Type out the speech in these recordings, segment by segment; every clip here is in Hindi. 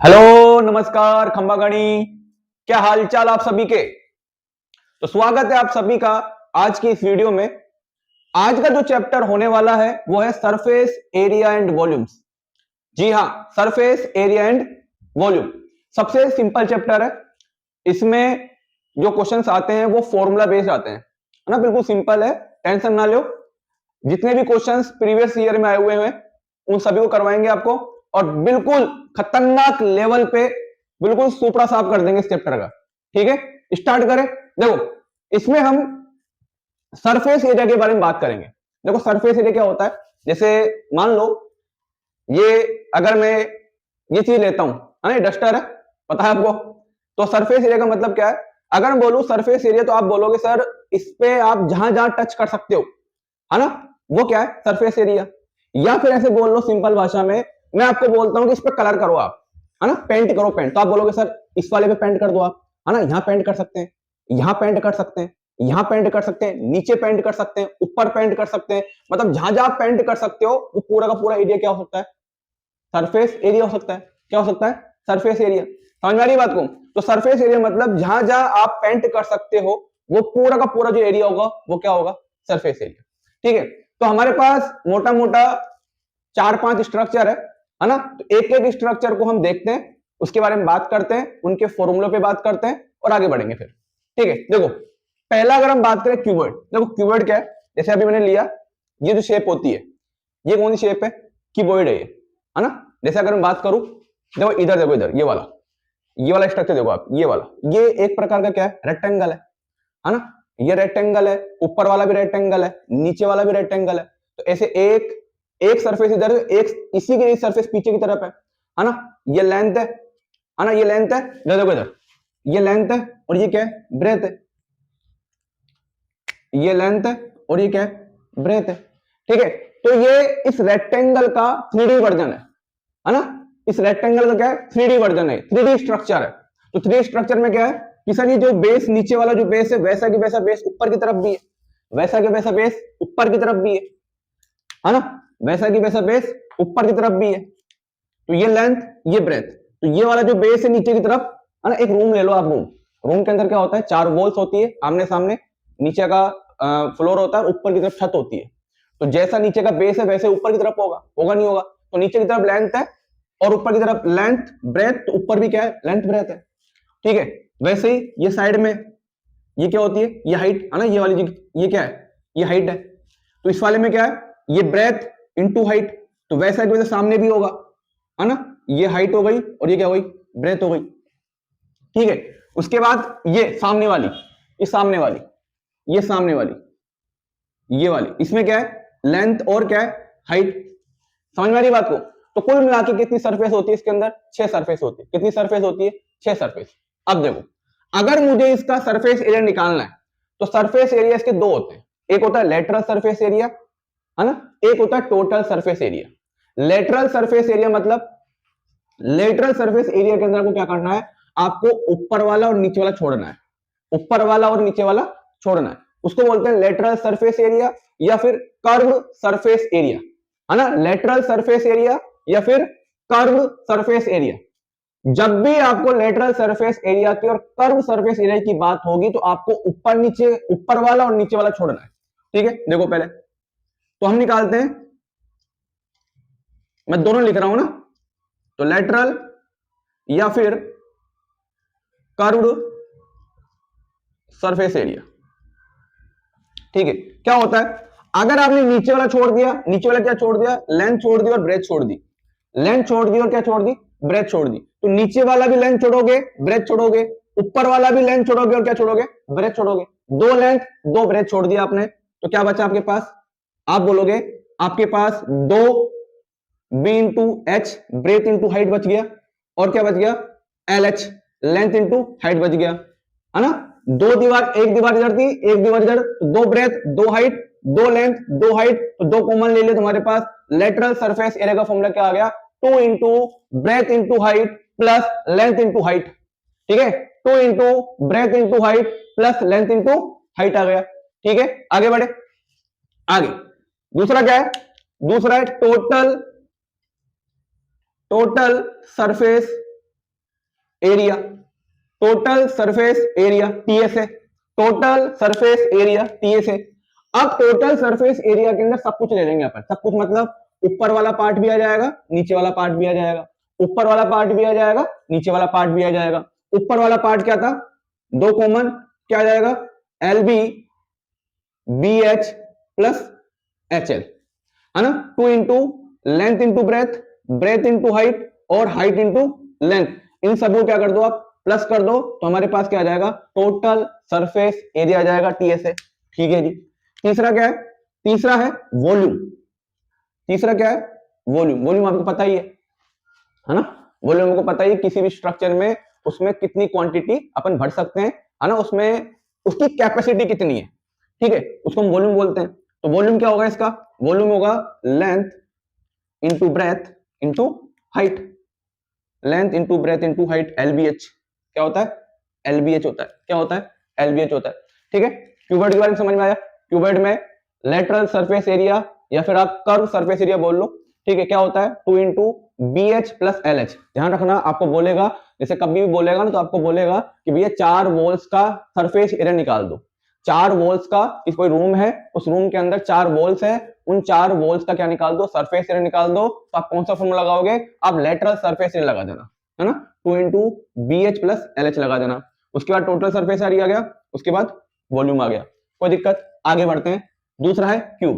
हेलो नमस्कार खंबागणी, क्या हालचाल आप सभी के। तो स्वागत है आप सभी का आज की इस वीडियो में। आज का जो चैप्टर होने वाला है वो है सरफेस एरिया एंड वॉल्यूम्स। जी हाँ, सरफेस एरिया एंड वॉल्यूम सबसे सिंपल चैप्टर है। इसमें जो क्वेश्चंस आते हैं वो फॉर्मूला बेस्ड आते हैं, है ना। बिल्कुल सिंपल है, टेंशन ना लो। जितने भी क्वेश्चंस प्रीवियस ईयर में आए हुए हैं उन सभी को करवाएंगे आपको, और बिल्कुल खतरनाक लेवल पे बिल्कुल सुपड़ा साफ कर देंगे इस चैप्टर का। ठीक है, स्टार्ट करें। देखो, इसमें हम सरफेस एरिया के बारे में बात करेंगे। देखो सरफेस एरिया क्या होता है, जैसे मान लो ये अगर मैं ये चीज लेता हूं, है ना, डस्टर है, पता है आपको। तो सरफेस एरिया का मतलब क्या है, अगर मैं बोलूं सरफेस एरिया तो आप बोलोगे सर इस पे आप जहां जहां टच कर सकते हो, है ना, वो क्या है सरफेस एरिया। या फिर ऐसे बोल लो सिंपल भाषा में, मैं आपको बोलता हूं कि इस पे कलर करो आप, है ना, पेंट करो पेंट, तो आप बोलोगे सर इस वाले पे पेंट कर दो आप, है ना। यहां पेंट कर सकते हैं, यहां पेंट कर सकते हैं, यहां पेंट कर सकते हैं, नीचे पेंट कर सकते हैं, ऊपर पेंट कर सकते हैं। मतलब जहां जहां पेंट कर सकते हो वो पूरा का पूरा एरिया क्या हो सकता है, सरफेस एरिया हो सकता है। क्या हो सकता है, सरफेस एरिया। समझ में आ रही बात को। तो सरफेस एरिया मतलब जहां जहां आप पेंट कर सकते हो वो पूरा का पूरा जो एरिया होगा वो क्या होगा, सरफेस एरिया। ठीक है, तो हमारे पास मोटा मोटा 4-5 स्ट्रक्चर है ना। तो एक एक स्ट्रक्चर को हम देखते हैं, उसके बारे में बात करते हैं, उनके फॉर्मूले पे बात करते हैं और आगे बढ़ेंगे फिर। ठीक है, देखो पहला अगर हम बात करें क्यूबॉइड। देखो क्यूबॉइड क्या है, जैसे अभी मैंने लिया ये जो शेप होती है, ये कौन सी शेप है, क्यूबॉइड है ना। जैसे अगर मैं बात करूं, देखो इधर देखो, इधर ये वाला स्ट्रक्चर देखो आप, ये वाला, ये एक प्रकार का क्या है, रेक्टेंगल है ना। ये रेक्टेंगल है, ऊपर वाला भी रेक्टेंगल है, नीचे वाला भी रेक्टेंगल है। तो ऐसे एक एक सरफेस इधर, एक इसी के सरफेस पीछे की तरफ है ना। ये लेंथ है ना, ये लेंथ है, देखो इधर ये लेंथ है और ये क्या है, ब्रेथ है। ये लेंथ है और ये क्या है, ब्रेथ है। ठीक है, तो ये इस रेक्टेंगल का 3D वर्जन है ना। इस रेक्टेंगल का क्या है, 3D वर्जन है, 3D स्ट्रक्चर है। तो 3D स्ट्रक्चर में क्या है कि सर ये जो बेस नीचे वाला जो बेस है वैसा की वैसा बेस ऊपर की तरफ भी है, वैसा की वैसा बेस ऊपर की तरफ भी है ना, वैसा की वैसा बेस ऊपर की तरफ भी है। तो ये लेंथ, ये ब्रेथ, तो ये वाला जो बेस है नीचे की तरफ, है ना। एक रूम ले लो आप, रूम के अंदर क्या होता है, 4 वॉल्स होती है आमने सामने, नीचे का फ्लोर होता है, ऊपर की तरफ छत होती है। तो जैसा नीचे का बेस है वैसे ऊपर की तरफ होगा, होगा नहीं होगा। तो नीचे की तरफ लेंथ है और ऊपर की तरफ लेंथ ब्रेथ, तो ऊपर भी क्या है, लेंथ ब्रेथ है। ठीक है, वैसे ही ये साइड में ये क्या होती है, ये हाइट है ना, ये वाली ये क्या है, ये हाइट है। तो इस वाले में क्या है, ये ब्रेथ इनटू हाइट, तो वैसा वैसे सामने भी होगा, है ना। ये हाइट हो गई और ये क्या हो गई, ब्रेथ हो गई। ठीक है, उसके बाद ये सामने वाली, ये सामने वाली, ये सामने वाली, ये वाली, इसमें क्या है, लेंथ और क्या है, हाइट। समझ में आ रही बात को। तो कुल मिला के कितनी सरफेस होती है इसके अंदर, 6 सरफेस होती है। कितनी सरफेस होती है, 6 सरफेस। अब देखो अगर मुझे इसका सरफेस एरिया निकालना है तो सरफेस एरिया इसके दो होते हैं, एक होता है लेटरल सरफेस एरिया, है ना, एक होता है total surface area. Lateral surface area मतलब लेटरल सरफेस एरिया के अंदर आपको क्या करना है, आपको ऊपर वाला और नीचे वाला छोड़ना है, ऊपर वाला और नीचे वाला छोड़ना है। उसको बोलते हैं लेटरल सरफेस एरिया या फिर कर्व सरफेस एरिया, है ना। लेटरल सरफेस एरिया या फिर कर्व सरफेस एरिया। जब भी आपको लेटरल सरफेस एरिया की और कर्व सरफेस एरिया की बात होगी तो आपको ऊपर नीचे, ऊपर वाला और नीचे वाला छोड़ना है। ठीक है, देखो पहले तो हम निकालते हैं, मैं दोनों लिख रहा हूं ना, तो लेटरल या फिर कर्व्ड सरफेस एरिया। ठीक है, क्या होता है, अगर आपने नीचे वाला छोड़ दिया, नीचे वाला क्या छोड़ दिया, लेंथ छोड़ दी और ब्रेथ छोड़ दी, लेंथ छोड़ दी और क्या छोड़ दी, ब्रेथ छोड़ दी। तो नीचे वाला भी लेंथ छोड़ोगे, ब्रेथ छोड़ोगे, ऊपर वाला भी लेंथ छोड़ोगे और क्या छोड़ोगे, ब्रेथ छोड़ोगे। दो लेंथ दो ब्रेथ छोड़ दिया आपने, तो क्या बचा आपके पास, आप बोलोगे आपके पास 2 B into H, breadth into height बच गया, और क्या बच गया, L H, length into height बच गया, है ना। दो दीवार, एक दीवार इधर थी, एक दीवार इधर, तो 2 ब्रेथ 2 हाइट, 2 लेंथ 2 हाइट, तो 2 कॉमन ले लिया तुम्हारे पास। लेटरल सरफेस एरिया का फॉर्मूला क्या आ गया, 2 into breadth into height plus length into height. ठीक है, 2 into breadth into height plus length into height आ गया। ठीक है, आगे बढ़े, आगे दूसरा क्या है, दूसरा है total surface area, total surface area TSA, total surface area TSA. अब टोटल सरफेस एरिया के अंदर सब कुछ ले लेंगे अपन, सब कुछ मतलब ऊपर वाला पार्ट भी आ जाएगा, नीचे वाला पार्ट भी आ जाएगा, ऊपर वाला पार्ट भी आ जाएगा, नीचे वाला पार्ट भी आ जाएगा। ऊपर वाला पार्ट क्या था, दो कॉमन, क्या आ जाएगा, L B B H plus H L, है ना, 2 into length into breadth, breadth into height और हाइट इंटू लेंथ, इन सब को क्या कर दो आप, प्लस कर दो, तो हमारे पास क्या आ जाएगा, टोटल सरफेस एरिया आ जाएगा टीएसए। ठीक है जी। तीसरा क्या है, तीसरा है वॉल्यूम। तीसरा क्या है, वॉल्यूम। वॉल्यूम आपको पता ही है ना, वॉल्यूम आपको पता ही है, किसी भी स्ट्रक्चर में उसमें कितनी क्वांटिटी अपन भर सकते हैं, है ना, उसमें उसकी कैपेसिटी कितनी है, ठीक है, उसको हम वॉल्यूम बोलते हैं। तो वॉल्यूम क्या होगा इसका, वॉल्यूम होगा length into breadth into height, length into breadth into height, LBH. क्या होता है, एलबीएच होता है। क्या होता है, एलबीएच होता है। ठीक है, क्यूबॉइड के बारे में समझ में आया। क्यूबॉइड में लेटरल सरफेस एरिया या फिर आप कर्व सरफेस एरिया बोल लो। ठीक है, क्या होता है, 2 into B H plus L H. ध्यान रखना, आपको बोलेगा, जैसे कभी भी बोलेगा ना, तो आपको बोलेगा कि भैया 4 वॉल्स का सरफेस एरिया निकाल दो। 4 वॉल्स का, इस कोई रूम है, उस रूम के अंदर 4 वॉल्स है, उन 4 वॉल्स का क्या निकाल दो, सरफेस एरिया निकाल दो। तो आप कौन सा फॉर्मूला लगाओगे, आप लेटरल सरफेस एरिया लगा देना, है ना, 2 into B H plus L H लगा देना। उसके बाद टोटल सरफेस एरिया आ गया, उसके बाद वॉल्यूम आ गया, कोई दिक्कत। आगे बढ़ते हैं। दूसरा है क्यूब।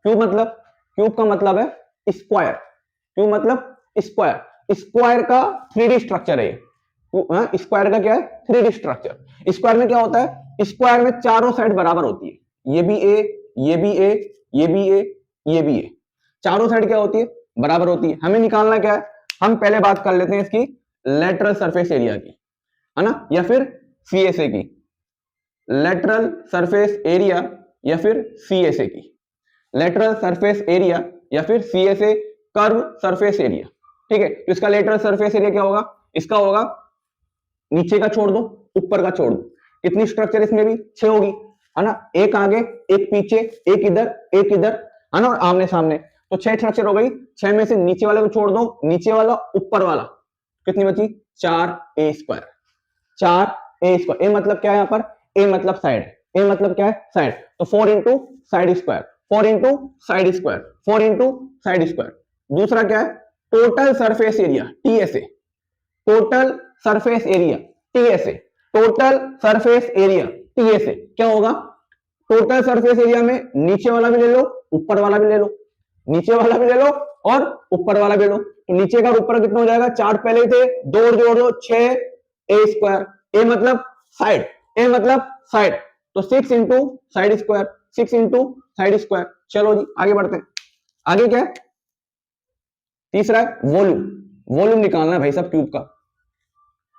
क्यूब मतलब, क्यूब का मतलब है स्क्वायर। क्यूब मतलब स्क्वायर। स्क्वायर का 3D स्ट्रक्चर है ये। स्क्वायर का क्या है, 3D स्ट्रक्चर। स्क्वायर में क्या होता है, स्क्वायर में चारों साइड बराबर होती है, ये भी ए, ये भी ए, ये भी ए, ये भी ए, चारों साइड क्या होती है, बराबर होती है। हमें निकालना क्या है, हम पहले बात कर लेते हैं इसकी लेटरल सरफेस एरिया की, है ना, या फिर सीएसए की, लेटरल सरफेस एरिया या फिर सीएसए की, लेटरल सरफेस एरिया या फिर सीएसए कर्व सरफेस एरिया। ठीक है, तो इसका लेटरल सरफेस एरिया क्या होगा, इसका होगा, नीचे का छोड़ दो, ऊपर का छोड़ दो। कितनी स्ट्रक्चर इसमें भी, 6 होगी, है ना, एक आगे, एक पीछे, एक इधर, है ना, और आमने सामने, तो 6 स्ट्रक्चर हो गई। 6 में से नीचे वाले को छोड़ दो, नीचे वाला ऊपर वाला, कितनी बची, 4 ए स्क्वायर। 4 ए स्क्वायर, ए मतलब क्या है यहाँ पर, ए मतलब साइड, ए मतलब क्या है, साइड, तो 4 into side square, 4 into side square, 4 into side square. दूसरा क्या है, total surface area TSA, total surface area TSA, total surface area TSA. क्या होगा, टोटल सरफेस एरिया में नीचे वाला भी ले लो, ऊपर वाला भी ले लो, नीचे वाला भी ले लो और ऊपर वाला भी लो। तो नीचे का और ऊपर कितना हो जाएगा, 4 पहले ही थे, 2 और जोड़ दो, 6 ए स्क्वायर। ए मतलब साइड, ए मतलब साइड, तो 6 into side square, 6 into side square. चलो जी आगे बढ़ते हैं। आगे क्या है, तीसरा है वॉल्यूम। वॉल्यूम निकालना है भाई साहब क्यूब का।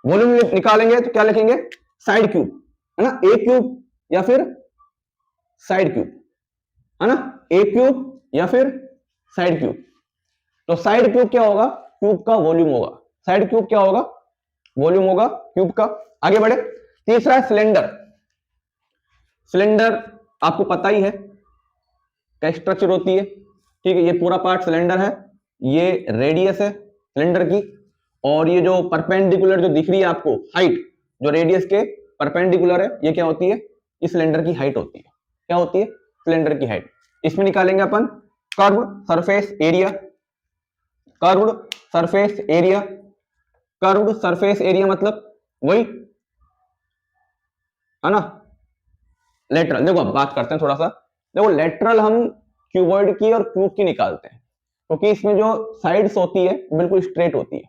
वॉल्यूम निकालेंगे तो क्या लिखेंगे, साइड क्यूब, है ना, ए क्यूब या फिर साइड क्यूब, है ना, ए क्यूब या फिर साइड क्यूब। तो साइड क्यूब क्या होगा, क्यूब का वॉल्यूम होगा। साइड क्यूब क्या होगा, वॉल्यूम होगा क्यूब का। आगे बढ़े। तीसरा है सिलेंडर। सिलेंडर आपको पता ही है क्या स्ट्रक्चर होती है। ठीक है, ये पूरा पार्ट सिलेंडर है, ये रेडियस है सिलेंडर की, और ये जो परपेंडिकुलर जो दिख रही है आपको हाइट, जो रेडियस के परपेंडिकुलर है, ये क्या होती है, ये सिलेंडर की हाइट होती है। क्या होती है, सिलेंडर की हाइट। इसमें निकालेंगे अपन curve surface area, curve surface area, curve surface area मतलब वही, है ना, लेटरल। देखो अब बात करते हैं थोड़ा सा, देखो लेटरल हम क्यूबॉइड की और क्यूब की निकालते हैं, क्योंकि इसमें जो साइड्स होती है बिल्कुल स्ट्रेट होती है।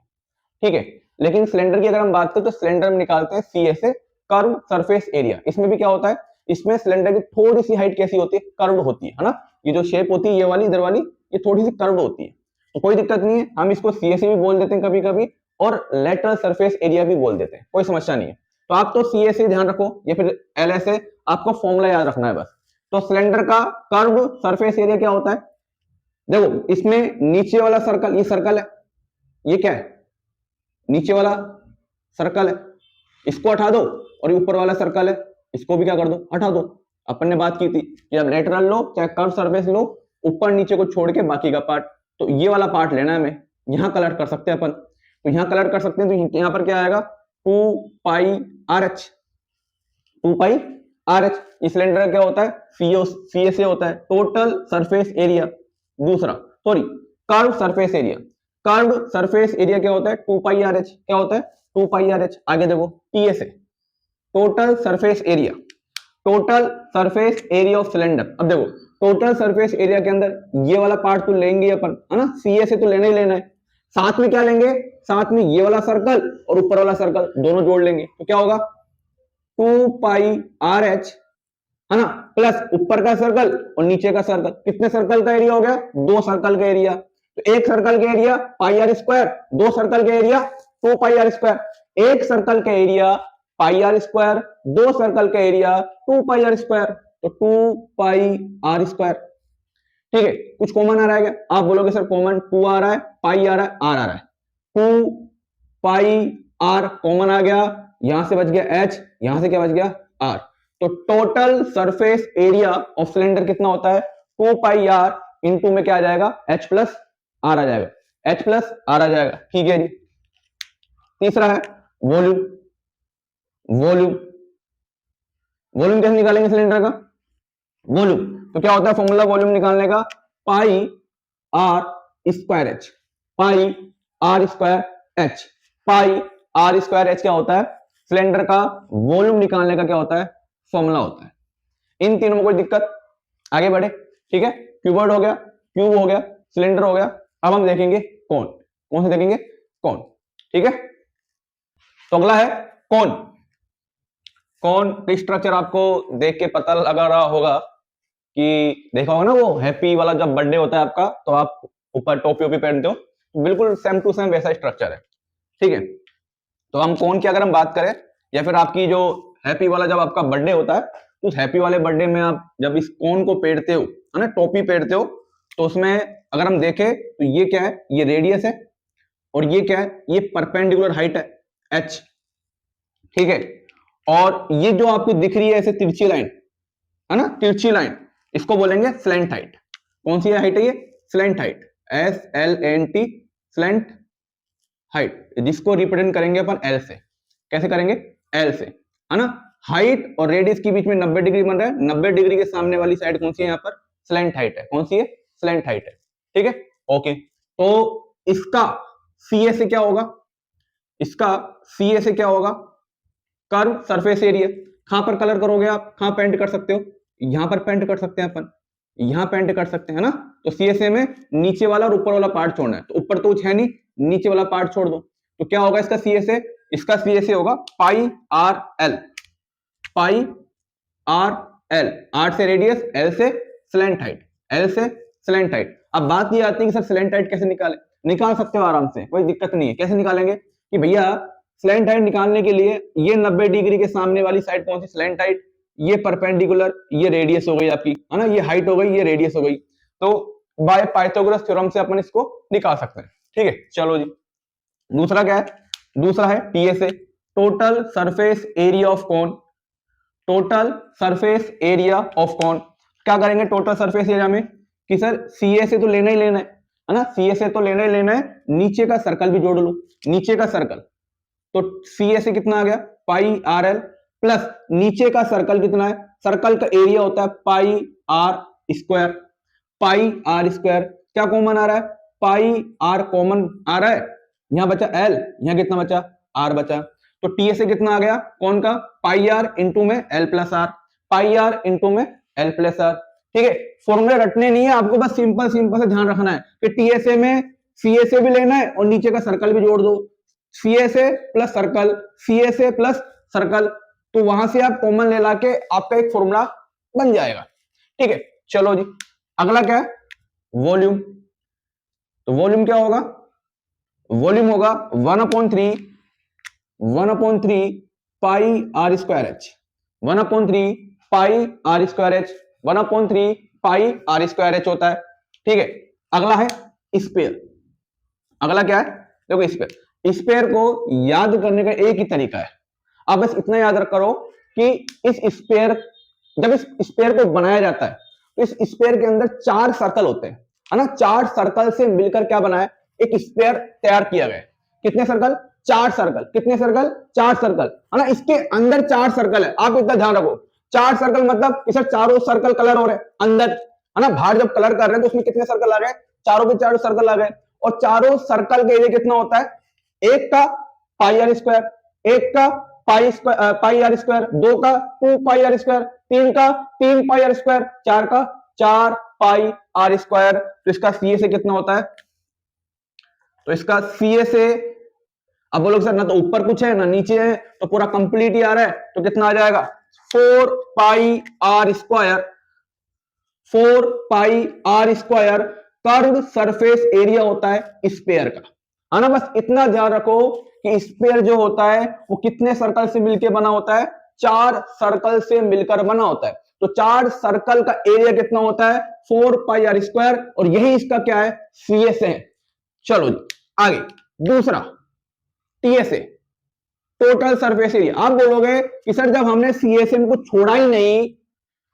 ठीक है, लेकिन सिलेंडर की अगर हम बात करें तो सिलेंडर में निकालते हैं सीएसए, कर्व सरफेस एरिया। इसमें भी क्या होता है, इसमें सिलेंडर की थोड़ी सी हाइट कैसी होती है, कर्व होती है ना, ये जो शेप होती है ये वाली, इधर वाली, ये थोड़ी सी कर्व होती है। तो कोई दिक्कत नहीं है, हम इसको सीएसए भी बोल देते हैं कभी कभी, और लेटरल सरफेस एरिया भी बोल देते हैं, कोई समस्या नहीं है। तो आप तो सीएसए ध्यान रखो या फिर एलएसए, आपको फॉर्मूला याद रखना है बस। तो सिलेंडर का कर्व सरफेस एरिया क्या होता है, देखो इसमें नीचे वाला सर्कल, ये सर्कल है, ये क्या है, नीचे वाला सर्कल है, इसको हटा दो, और ऊपर वाला सर्कल है, इसको भी क्या कर दो, हटा दो। अपन ने बात की थी कि अब लेटरल लो चाहे कर्व सरफेस लो, ऊपर नीचे को छोड़ के बाकी का पार्ट, तो ये वाला पार्ट लेना है हमें। यहां कलर कर सकते हैं अपन, तो यहां कलर कर सकते हैं, तो यहां पर क्या आएगा, 2πRh, 2πRh। इस सिलेंडर का क्या होता है, CSA होता है, टोटल सरफेस एरिया। दूसरा sorry curve surface area, curve surface area क्या होता है, 2πRh। क्या होता है, 2πRh। आगे देखो TSA, total surface area, total surface area of cylinder. अब देखो टोटल सरफेस एरिया के अंदर ये वाला पार्ट तो लेंगे अपन, है ना, CSA तो लेना ही लेना है, साथ में क्या लेंगे, साथ में ये वाला सर्कल और ऊपर वाला सर्कल दोनों जोड़ लेंगे, तो क्या होगा 2πRh, है ना, प्लस ऊपर का सर्कल और नीचे का सर्कल। कितने सर्कल का एरिया हो गया, 2 सर्कल का एरिया। तो एक सर्कल का एरिया πr², 2 सर्कल का एरिया 2πr²। एक सर्कल का एरिया πr², 2 सर्कल का एरिया 2πr², तो 2πr²। ठीक है, कुछ कॉमन आ रहा है क्या, आप बोलोगे सर कॉमन 2 आ रहा है, पाई आ रहा है, आर आ रहा है, 2πr कॉमन आ गया, यहां से बच गया h, यहां से क्या बच गया r। तो total surface area of cylinder कितना होता है, 2πr इंटू में क्या आ जाएगा, h प्लस आर आ जाएगा, h प्लस आर आ जाएगा। ठीक है जी। तीसरा है वॉल्यूम, वॉल्यूम, वॉल्यूम कैसे निकालेंगे सिलेंडर का, वॉल्यूम तो क्या होता है फॉर्मूला वॉल्यूम निकालने का, πr²h, πr²h, πr²h क्या होता है, सिलेंडर का वॉल्यूम निकालने का क्या होता है, फॉर्मूला होता है। इन तीनों में कोई दिक्कत, आगे बढ़े। ठीक है, क्यूबॉइड हो गया, क्यूब हो गया, सिलेंडर हो गया। अब हम देखेंगे कौन, कौन से देखेंगे, कौन। ठीक है, तो अगला है कौन। कौन स्ट्रक्चर आपको देख के पता लगा रहा होगा कि देखा होगा ना वो हैप्पी वाला जब बर्थडे होता है आपका, तो आप ऊपर टोपी ओपी पहनते हो, बिल्कुल सेम टू सेम वैसा स्ट्रक्चर है। ठीक है, तो हम कौन की अगर हम बात करें, या फिर आपकी जो हैप्पी वाला जब आपका बर्थडे होता है, तो उस हैप्पी वाले बर्थडे में आप जब इस कौन को पहनते हो, है ना, टोपी पहनते हो, तो उसमें अगर हम देखें तो ये क्या है, ये रेडियस है, और ये क्या है, ये परपेंडिकुलर हाइट है h। ठीक है, और ये जो आपको दिख रही है ऐसे तिरछी लाइन, है ना, तिरछी लाइन, इसको बोलेंगे स्लैंट हाइट। कौन सी हाइट है ये, slant height, SLNT, slant height, जिसको रिप्रेजेंट करेंगे अपन L से। कैसे करेंगे, L से, है ना। हाइट और रेडियस के बीच में 90 डिग्री बन रहा है, 90 डिग्री के सामने वाली साइड कौन सी है, यहाँ पर स्लैंट हाइट है। कौन सी है, स्लैंट हाइट है। ठीक है, ओके। तो इसका CA से क्या होगा, इसका CA से क्या होगा, कर्व सरफेस एरिया। कहां पर कलर करोगे आप, कहां पेंट कर सकते हो, यहां पर पेंट कर सकते हैं अपन, यहां पेंट कर सकते हैं ना। तो CSA में नीचे वाला और ऊपर वाला पार्ट छोड़ना है, तो ऊपर तो कुछ है नहीं, नीचे वाला पार्ट छोड़ दो, तो क्या होगा इसका CSA, इसका CSA होगा πRL, πRL, R से रेडियस, L से स्लैंट हाइट, L से स्लैंट हाइट। अब बात ये आती है कि सर स्लैंट हाइट कैसे निकाले, निकाल सकते हो आराम से, कोई दिक्कत नहीं है। कैसे निकालेंगे कि भैया स्लैंट हाइट निकालने के लिए ये 90 डिग्री के सामने वाली साइड कौन सी, स्लैंट हाइट, ये परपेंडिकुलर, ये रेडियस हो गई आपकी, है ना, ये हाइट हो गई, ये रेडियस हो गई। तो बाय पाइथागोरस थ्योरम से अपन इसको निकाल सकते हैं। ठीक है, चलो जी। दूसरा क्या है, दूसरा है TSA, total surface area of cone, total surface area of cone. क्या करेंगे टोटल सरफेस एरिया में कि सर CSA तो लेना ही लेना है ना, CSA तो लेना ही लेना है, नीचे का सर्कल भी जोड़ लो, नीचे का सर्कल, तो CSA कितना आ गया, πRL, प्लस नीचे का सर्कल कितना है, सर्कल का एरिया होता है πr², πr²। क्या कॉमन आ रहा है, πr कॉमन आ रहा है, यहां बचा L, यहां कितना बचा, R बचा। तो TSA कितना आ गया कौन का, πr इंटू में L plus R, πr into में L प्लस आर। ठीक है, फॉर्मूले रटने नहीं है आपको, बस सिंपल सिंपल से ध्यान रखना है कि TSA में CSA भी लेना है और नीचे का सर्कल भी जोड़ दो, CSA plus circle, CSA plus circle, तो वहां से आप कॉमन ले लाके आपका एक फॉर्मूला बन जाएगा। ठीक है, चलो जी। अगला क्या है, वॉल्यूम। तो वॉल्यूम क्या होगा, वॉल्यूम होगा 1/3 πr²h, 1/3 πr²h, 1/3 πr²h होता है। ठीक है, अगला है स्पेयर। अगला क्या है, देखो स्पेयर, स्पेयर को याद करने का एक ही तरीका है, आप बस इतना याद करो कि इस स्पेयर, जब इस स्पेयर को बनाया जाता है तो इस स्पेयर के अंदर 4 सर्कल होते हैं, है ना, 4 सर्कल से मिलकर क्या बना है, एक स्पेयर तैयार किया गया है। कितने सर्कल, 4 सर्कल, कितने सर्कल? 4 सर्कल, है ना। इसके अंदर 4 सर्कल है, आप इतना ध्यान रखो। 4 सर्कल मतलब इसे चारों सर्कल कलर हो रहे हैं अंदर, है ना। बाहर जब कलर कर रहे हैं तो उसमें कितने सर्कल आ गए? चारों के चारों सर्कल आ गए। और चारों सर्कल के एरिया कितना होता है? एक का पाई आर स्क्वायर, एक का पाई आर स्क्वायर, दो का 2 पाई आर स्क्वायर, तीन का 3 पाई आर स्क्वायर, चार का 4 पाई आर स्क्वायर। तो इसका सीए से कितना होता है? तो इसका सीए से, अब बोलोगे सर ना तो ऊपर कुछ है ना नीचे है, तो पूरा कंप्लीट ही आ रहा है, तो कितना आ जाएगा? 4 pi are square, 4 pi are square curve surface area होता है स्फीयर का, है ना। बस इतना ध्यान रखो कि स्फीयर जो होता है वो कितने सर्कल से मिलकर बना होता है? 4 सर्कल से मिलकर बना होता है। तो 4 सर्कल का एरिया कितना होता है? 4 पाई आर स्क्वायर, और यही इसका क्या है? सीएस है। चलो जी आगे, दूसरा टीएसए, टोटल सरफेस एरिया। आप बोलोगे कि सर जब हमने सीएसए में कुछ छोड़ा ही नहीं,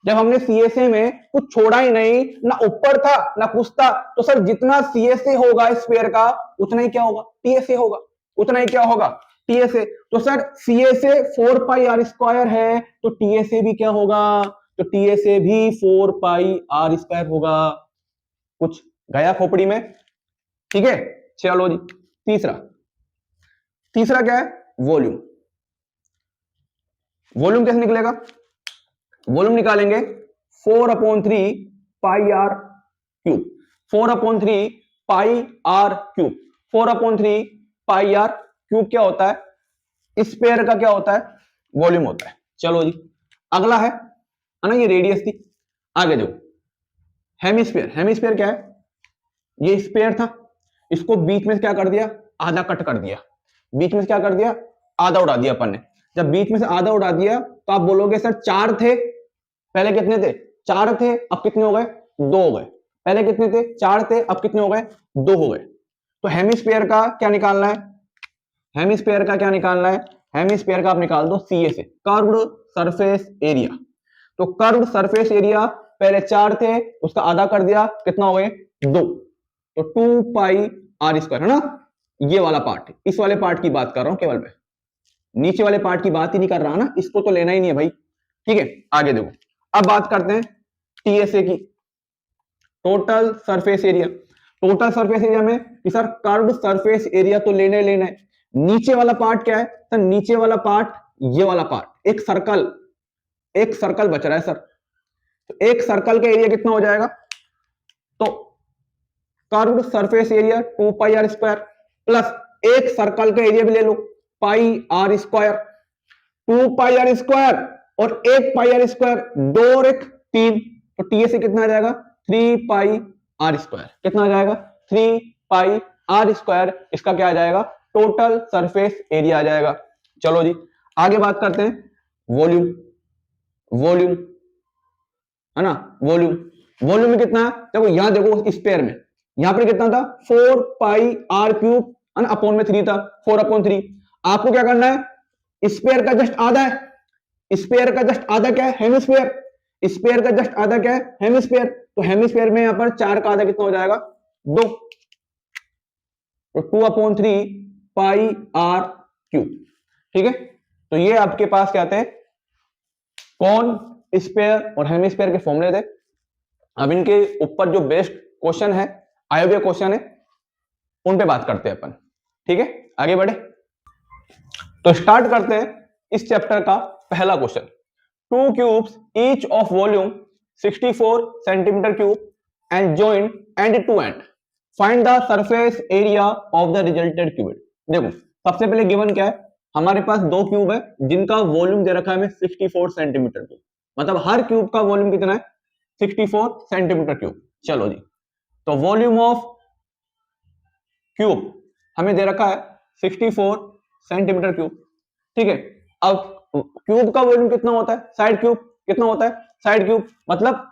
जब हमने सीएसए में कुछ छोड़ा ही नहीं, ना ऊपर था ना कुछ था, तो सर जितना सीएसए होगा स्फीयर का उतना ही क्या होगा? टीएसए होगा, उतना ही क्या होगा? टीएसए। तो sir CSA 4 pi are square है, तो टीएसए भी क्या होगा? तो टीएसए भी 4 पाई आर स्क्वायर होगा। कुछ गया खोपड़ी में? ठीक है, चलो जी तीसरा, तीसरा क्या है? वॉल्यूम। वॉल्यूम कैसे निकलेगा? वॉल्यूम निकालेंगे 4/3 pi r cube, 4/3 pi r cube, 4/3 pi r cube क्या होता है? स्पेयर का क्या होता है? वॉल्यूम होता है। चलो जी अगला है ना, ये रेडियस थी। आगे जो हेमिस्फीयर, हेमिस्फीयर क्या है? ये स्पेयर था, इसको बीच में से क्या कर दिया? आधा कट कर दिया। बीच में से क्या कर दिया? आधा उड़ा दिया अपन ने। जब बीच में से आधा उड़ा दिया तो आप बोलोगे सर 4 थे, पहले कितने थे? 4 थे, अब कितने हो गए? 2 हो गए। पहले कितने थे? 4 थे, अब कितने हो गए? 2 हो गए। तो हेमिस्फीयर का क्या निकालना है? हेमिस्फीयर का क्या निकालना है? हेमिस्फीयर का आप निकाल दो सीए से, कर्व्ड सरफेस एरिया। तो कर्व्ड सरफेस एरिया पहले 4 थे, उसका आधा कर दिया, कितना हो गए? 2। तो 2 पाई आर स्क्वायर, है ना। ये वाला पार्ट, इस वाले पार्ट की बात कर रहा हूं केवल मैं, नीचे वाले पार्ट की बात ही नहीं कर रहा ना, इसको तो लेना ही नहीं है भाई। ठीक है आगे देखो, अब बात करते हैं टीएसए की, total surface area. Total surface area में कि सर कर्व्ड सरफेस एरिया तो लेने लेना है। नीचे वाला पार्ट क्या है? सर नीचे वाला पार्ट, ये वाला पार्ट, एक सर्कल, एक सर्कल बच रहा है सर। तो एक सर्कल का एरिया कितना हो जाएगा? तो curved surface area 2 pi are square plus एक सर्कल का एरिया भी ले लो, pi are square. 2 pi are square और 1 पाई आर स्क्वायर, 2 और 1 3, तो टीएसए कितना आ जाएगा? 3 पाई आर स्क्वायर। कितना आ जाएगा? 3 पाई आर स्क्वायर। इसका क्या आ जाएगा? टोटल सरफेस एरिया आ जाएगा। चलो जी आगे बात करते हैं वॉल्यूम। वॉल्यूम, है ना, वॉल्यूम। वॉल्यूम में कितना है? देखो यहां देखो स्पेयर में, यहां पर कितना था? 4 पाई आर क्यूब, अपॉन में 3 था, 4/3। आपको क्या करना है? स्पेयर का जस्ट आधा है, स्पेयर का जस्ट आधा क्या है? हेमिस्फीयर। स्पेयर का जस्ट आधा क्या है? हेमिस्फीयर। तो हेमिस्फीयर में यहां पर 4 का आधा कितना हो जाएगा? 2। तो 2/3 पाई आर क्यूब। ठीक है, तो ये आपके पास क्या थे? कौन स्पेयर और हेमिस्फीयर के फॉर्मूले थे। अब इनके ऊपर जो बेस्ट क्वेश्चन है, आए हुए क्वेश्चन है, उन पे बात करते हैं अपन। ठीक है आगे बढ़े, तो स्टार्ट करते हैं इस चैप्टर का पहला question. 2 cubes each of volume 64 centimetre cube and joint end to end, find the surface area of the resulted cube. देखो सबसे पहले गिवन क्या है? हमारे पास 2 क्यूब है जिनका वॉल्यूम दे रखा है हमें 64 सेंटीमीटर क्यूब, मतलब हर क्यूब का वॉल्यूम कितना है? 64 सेंटीमीटर क्यूब। चलो जी, तो वॉल्यूम ऑफ क्यूब हमें दे रखा है 64 सेंटीमीटर क्यूब। ठीक है, अब क्यूब का वॉल्यूम कितना होता है? साइड क्यूब कितना होता है? साइड क्यूब, मतलब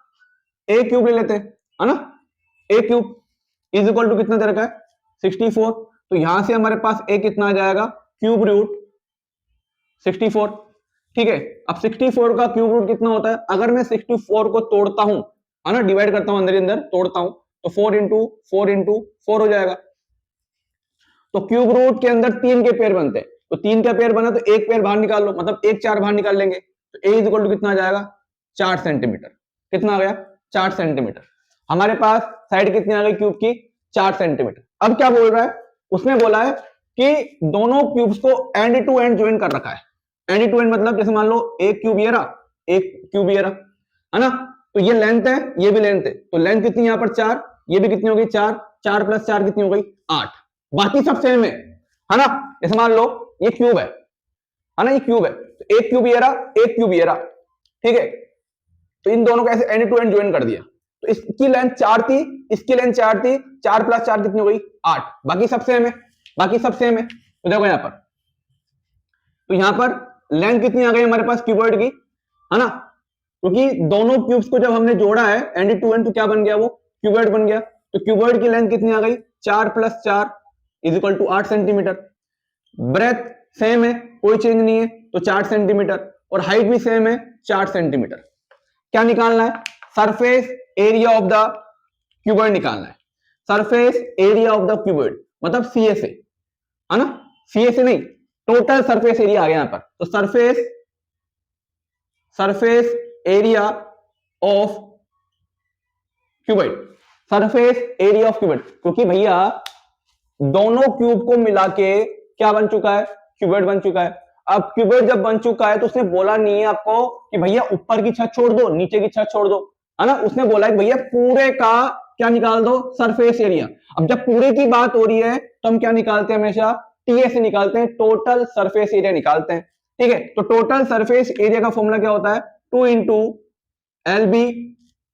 ए क्यूब ले लेते हैं, है ना। ए क्यूब इज इक्वल टू कितना दे रखा है? 64। तो यहां से हमारे पास ए कितना आ जाएगा? Cube root 64। ठीक है, अब 64 का क्यूब रूट कितना होता है? अगर मैं 64 को तोड़ता हूं, है ना, डिवाइड करता हूं अंदर ही अंदर, तोड़ता हूं, तो 4 इंटू 4 इंटू 4 हो जाएगा। तो क्यूब रूट के अंदर 3 के पेयर बनते हैं, तो 3 का पेयर बना तो एक पेयर बाहर निकाल लो, मतलब एक 4 बाहर निकाल लेंगे, तो ए इज इक्वल टू कितना आ जाएगा 4 सेंटीमीटर। कितना आ गया 4 सेंटीमीटर। हमारे पास साइड कितनी आ गई क्यूब की 4 सेंटीमीटर। अब क्या बोल रहा है, उसने बोला है कि दोनों क्यूब्स को एंड टू एंड ज्वाइन कर रखा है। एंड टू एंड मतलब जैसे मान लो एक क्यूब ये रहा, एक क्यूब ये रहा, है ना, तो ये लेंथ है, ये भी लेंथ है, तो लेंथ कितनी यहां पर 4, ये भी कितनी हो गई 4, 4 प्लस 4 कितनी हो गई 8। बाकी सब सेम है ना। जैसे मान लो ये क्यूब है ना, ये क्यूब है, तो एक क्यूब ये रहा, एक क्यूब ये रहा, ठीक है, तो इन दोनों को ऐसे एंड टू एंड ज्वाइन कर दिया, तो इसकी लेंथ 4 थी, इसकी लेंथ 4 थी, 4 प्लस 4 कितनी हो गई 8, बाकी सब सेम है, बाकी सब सेम है। तो देखो यहां पर, तो यहां पर लेंथ कितनी आ गई हमारे पास क्यूबॉइड की, है ना, क्योंकि दोनों क्यूब्स को जब हमने जोड़ा है एंड टू एंड, तो क्या बन गया वो क्यूबॉइड बन गया। तो क्यूबॉइड की लेंथ कितनी आ गई 4 plus 4 is equal to 8 centimetre. Breadth same है, कोई चेंज नहीं है, तो 4 सेंटीमीटर, और हाइट भी सेम है 4 सेंटीमीटर। क्या निकालना है, surface area of the cuboid निकालना है। Surface area of the cuboid मतलब सीएसए, है ना, सीएसए नहीं, टोटल सरफेस एरिया आ गया यहां पर। तो surface area of cuboid, surface area of cuboid, क्योंकि भैया दोनों क्यूब को मिला के क्या बन चुका है, क्यूबॉइड बन चुका है। अब क्यूबॉइड जब बन चुका है तो उसने बोला नहीं है आपको कि भैया ऊपर की छत छोड़ दो, नीचे की छत छोड़ दो, है ना, उसने बोला है भैया पूरे का क्या निकाल दो, सरफेस एरिया। अब जब पूरे की बात हो रही है तो हम क्या निकालते हैं, हमेशा टीए से निकालते हैं, टोटल सरफेस एरिया निकालते हैं, ठीक है। तो टोटल सरफेस एरिया का फॉर्मूला क्या होता है, 2 into L B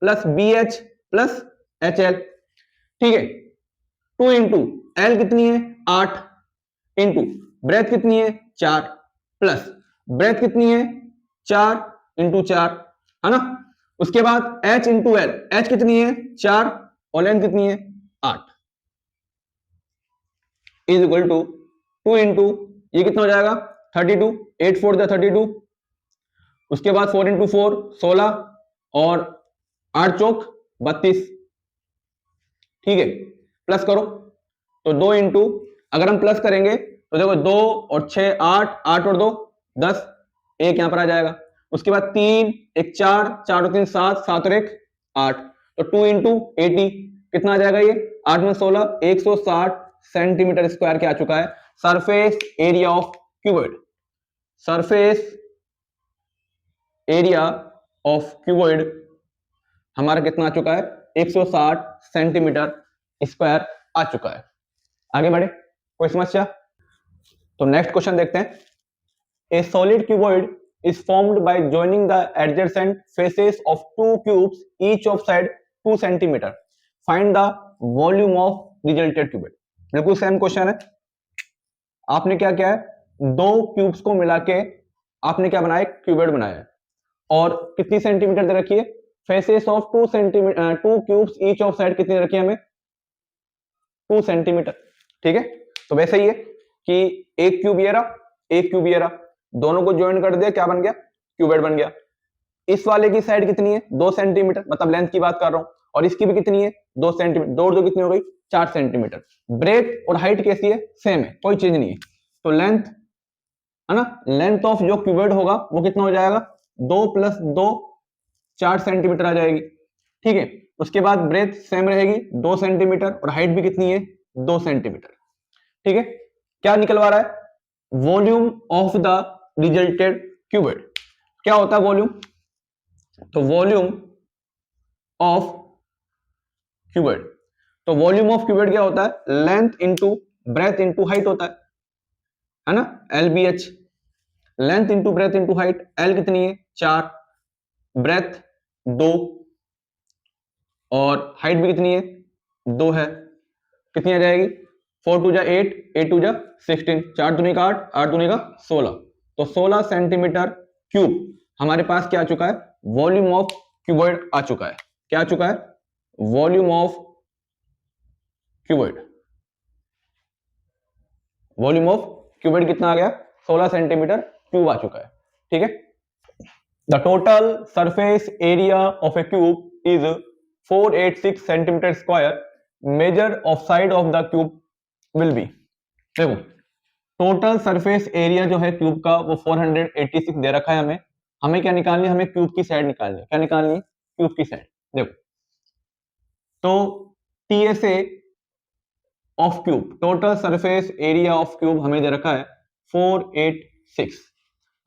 plus B H plus H L, ठीक है। 2 इंटू एल कितनी है 8, इंटू ब्रेथ कितनी है 4, प्लस ब्रेथ कितनी है 4 इंटू 4, है ना। उसके बाद h इंटू एल, एच कितनी है 4 और लेंथ कितनी है 8, इज इक्वल टू 2 इंटू ये कितना हो जाएगा 32, 8 4 32, उसके बाद 4 इंटू 4 16 और 8 चौक 32, ठीक है। प्लस करो तो 2 इंटू, अगर हम प्लस करेंगे तो देखो 2 और 6 8, 8 और 2 10, एक यहां पर आ जाएगा। उसके बाद 3 1 4, 4 और 3 7, 7 और 1 8, तो 2 इंटू 80 कितना आ जाएगा, ये 8 में 16 160 सेंटीमीटर स्क्वायर क्या आ चुका है, surface area of cuboid. Surface area of cuboid हमारा कितना आ चुका है 160 सेंटीमीटर स्क्वायर आ चुका है। आगे बढ़े, कोई समस्या। तो नेक्स्ट क्वेश्चन देखते हैं। ए solid cuboid is formed by joining the adjacent faces of two cubes each of side 2 centimeter. Find the volume of resulted cuboid. बिल्कुल सेम क्वेश्चन है। आपने क्या किया है, दो क्यूब्स को मिला के आपने क्या बनाया, क्यूबॉइड बनाया है, और कितनी सेंटीमीटर दे रखी है, faces of 2 centimetre, 2 cubes each of side कितनी रखी है हमें 2 सेंटीमीटर, ठीक है। तो वैसे ही है कि एक क्यूब ये रहा, एक क्यूब ये रहा, दोनों को ज्वाइन कर दिया, क्या बन गया क्यूबॉइड बन गया। इस वाले की साइड कितनी है 2 सेंटीमीटर, मतलब लेंथ की बात कर रहा हूं, और इसकी भी कितनी है 2 सेंटीमीटर, दो और दो कितनी हो गई 4 सेंटीमीटर। ब्रेथ और हाइट कैसी है, सेम है, कोई चेंज नहीं है। तो लेंथ है ना, लेंथ ऑफ जो क्यूबॉइड होगा वो कितना हो जाएगा 2 प्लस 2 4 सेंटीमीटर आ जाएगी, ठीक है। उसके बाद ब्रेथ सेम रहेगी 2 सेंटीमीटर, और हाइट भी कितनी है 2 सेंटीमीटर, ठीक है। क्या निकलवा रहा है, volume of the resulted cuboid. क्या होता है वॉल्यूम, तो वॉल्यूम ऑफ क्यूबॉइड, तो वॉल्यूम ऑफ क्यूबॉइड क्या होता है, length into breadth into height होता है ना, L B H, length into breadth into height. L कितनी है 4, ब्रेथ 2 और हाइट भी कितनी है 2 है, कितनी आ जाएगी 4 2 जा 8, 8 2 जा 16, 4 दूनी का 8, 8 दूनी का 16, तो 16 सेंटीमीटर क्यूब हमारे पास क्या आ चुका है, वॉल्यूम ऑफ क्यूबॉइड आ चुका है। क्या आ चुका है, volume of cuboid. Volume of cuboid कितना आ गया 16 सेंटीमीटर क्यूब आ चुका है, ठीक है। The total surface area of a cube is 486 centimetre square. Measure of side of the cube will be. देखो टोटल सरफेस एरिया जो है क्यूब का वो 486 दे रखा है हमें। हमें क्या निकालनी है, हमें क्यूब की साइड निकालनी है। क्या निकालनी है? क्यूब की साइड। देखो तो TSA of cube, total surface area of cube हमें दे रखा है 486।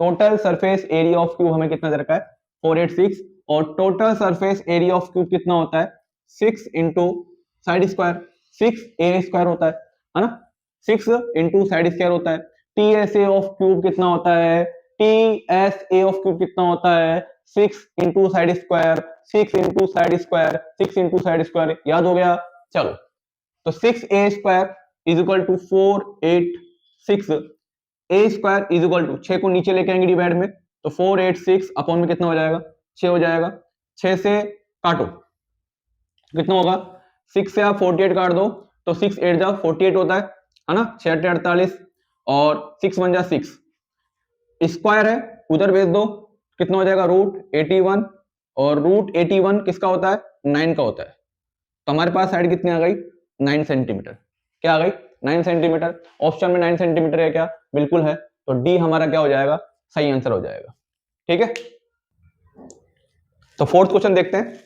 Total surface area of cube हमें कितना दे रखा है? 486। और total surface area of cube कितना होता है? 6 into side square, 6 A square होता है ना? 6 इंटू साइड स्क्वायर होता है। T S A of cube कितना होता है? T S A of cube कितना होता है? 6 into side square, 6 into side square, 6 into side square. याद हो गया? चलो तो 6a square is equal to 486। A square is equal to 6 को नीचे लेके आएंगे डिवाइड में, तो 486 अपॉन में कितना हो जाएगा? 6 हो जाएगा। 6 से काटो कितना होगा? 6 से आप 48 काट दो तो 6 8 जा 48 होता है ना? 6 8 48 और 6 1 जा 6। स्क्वायर है उधर भेज दो, कितना हो जाएगा? √81। और √81 किसका होता है? 9 का होता है। तो हमारे पास साइड कितनी आ गई? 9 सेंटीमीटर। क्या आ गई? 9 सेंटीमीटर। ऑप्शन में 9 सेंटीमीटर है क्या? बिल्कुल है। तो डी हमारा क्या हो जाएगा? सही आंसर हो जाएगा। ठीक है, तो फोर्थ क्वेश्चन देखते हैं।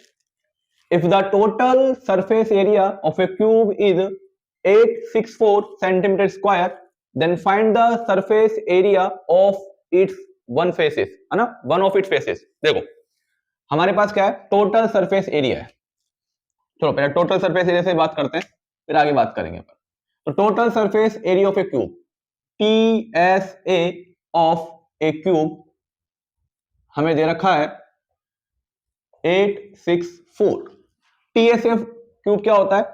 If the total surface area of a cube is 864 centimetre square, then find the surface area of its one faces, है ना? One of its faces. देखो हमारे पास क्या है? टोटल सरफेस एरिया है। चलो पहले टोटल सरफेस एरिया से बात करते हैं, फिर आगे बात करेंगे। तो total surface area of a cube, T S A of a cube हमें दे रखा है 864। टी एस एफ क्यूब क्या होता है?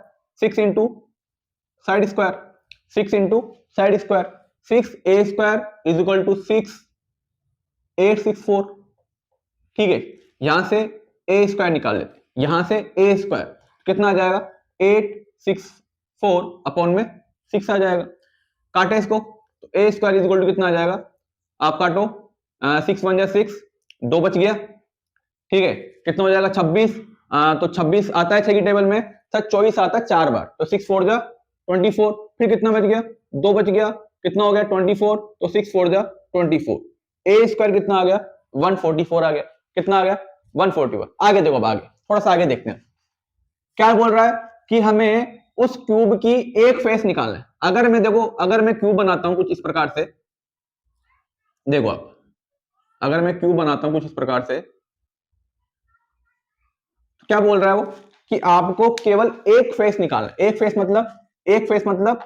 6 into side square, 6 into side square, 6 A square is equal to 6 864। ठीक है, यहां से ए स्क्वायर निकाल लेते हैं, यहां से ए स्क्वायर कितना आ जाएगा? 864 अपॉन में 6 आ जाएगा। काटे इसको तो ए स्क्वायर इज इक्वल टू कितना आ जाएगा? आप काटो 6 1 जा 6, 2 बच गया। ठीक है, कितना हो जाएगा? 26। तो 26 आता है 6 की टेबल में, सर 24 आता है 4 बार, तो 6 4 जा 24। फिर कितना बच गया? 2 बच गया, कितना हो गया? 24। तो 6 4 जा 24। ए स्क्वायर कितना आ गया? 144 आ गया। कितना आ गया? 141। आगे देखो, अब आगे थोड़ा सा आगे देखते हैं क्या बोल रहा है कि हमें उस क्यूब की एक फेस निकालना है। अगर मैं देखो, अगर मैं क्यूब बनाता हूं कुछ इस प्रकार से, देखो आप, अगर मैं क्यूब बनाता हूं कुछ इस प्रकार से, क्या बोल रहा है वो कि आपको केवल एक फेस निकालना है। एक फेस मतलब, एक फेस मतलब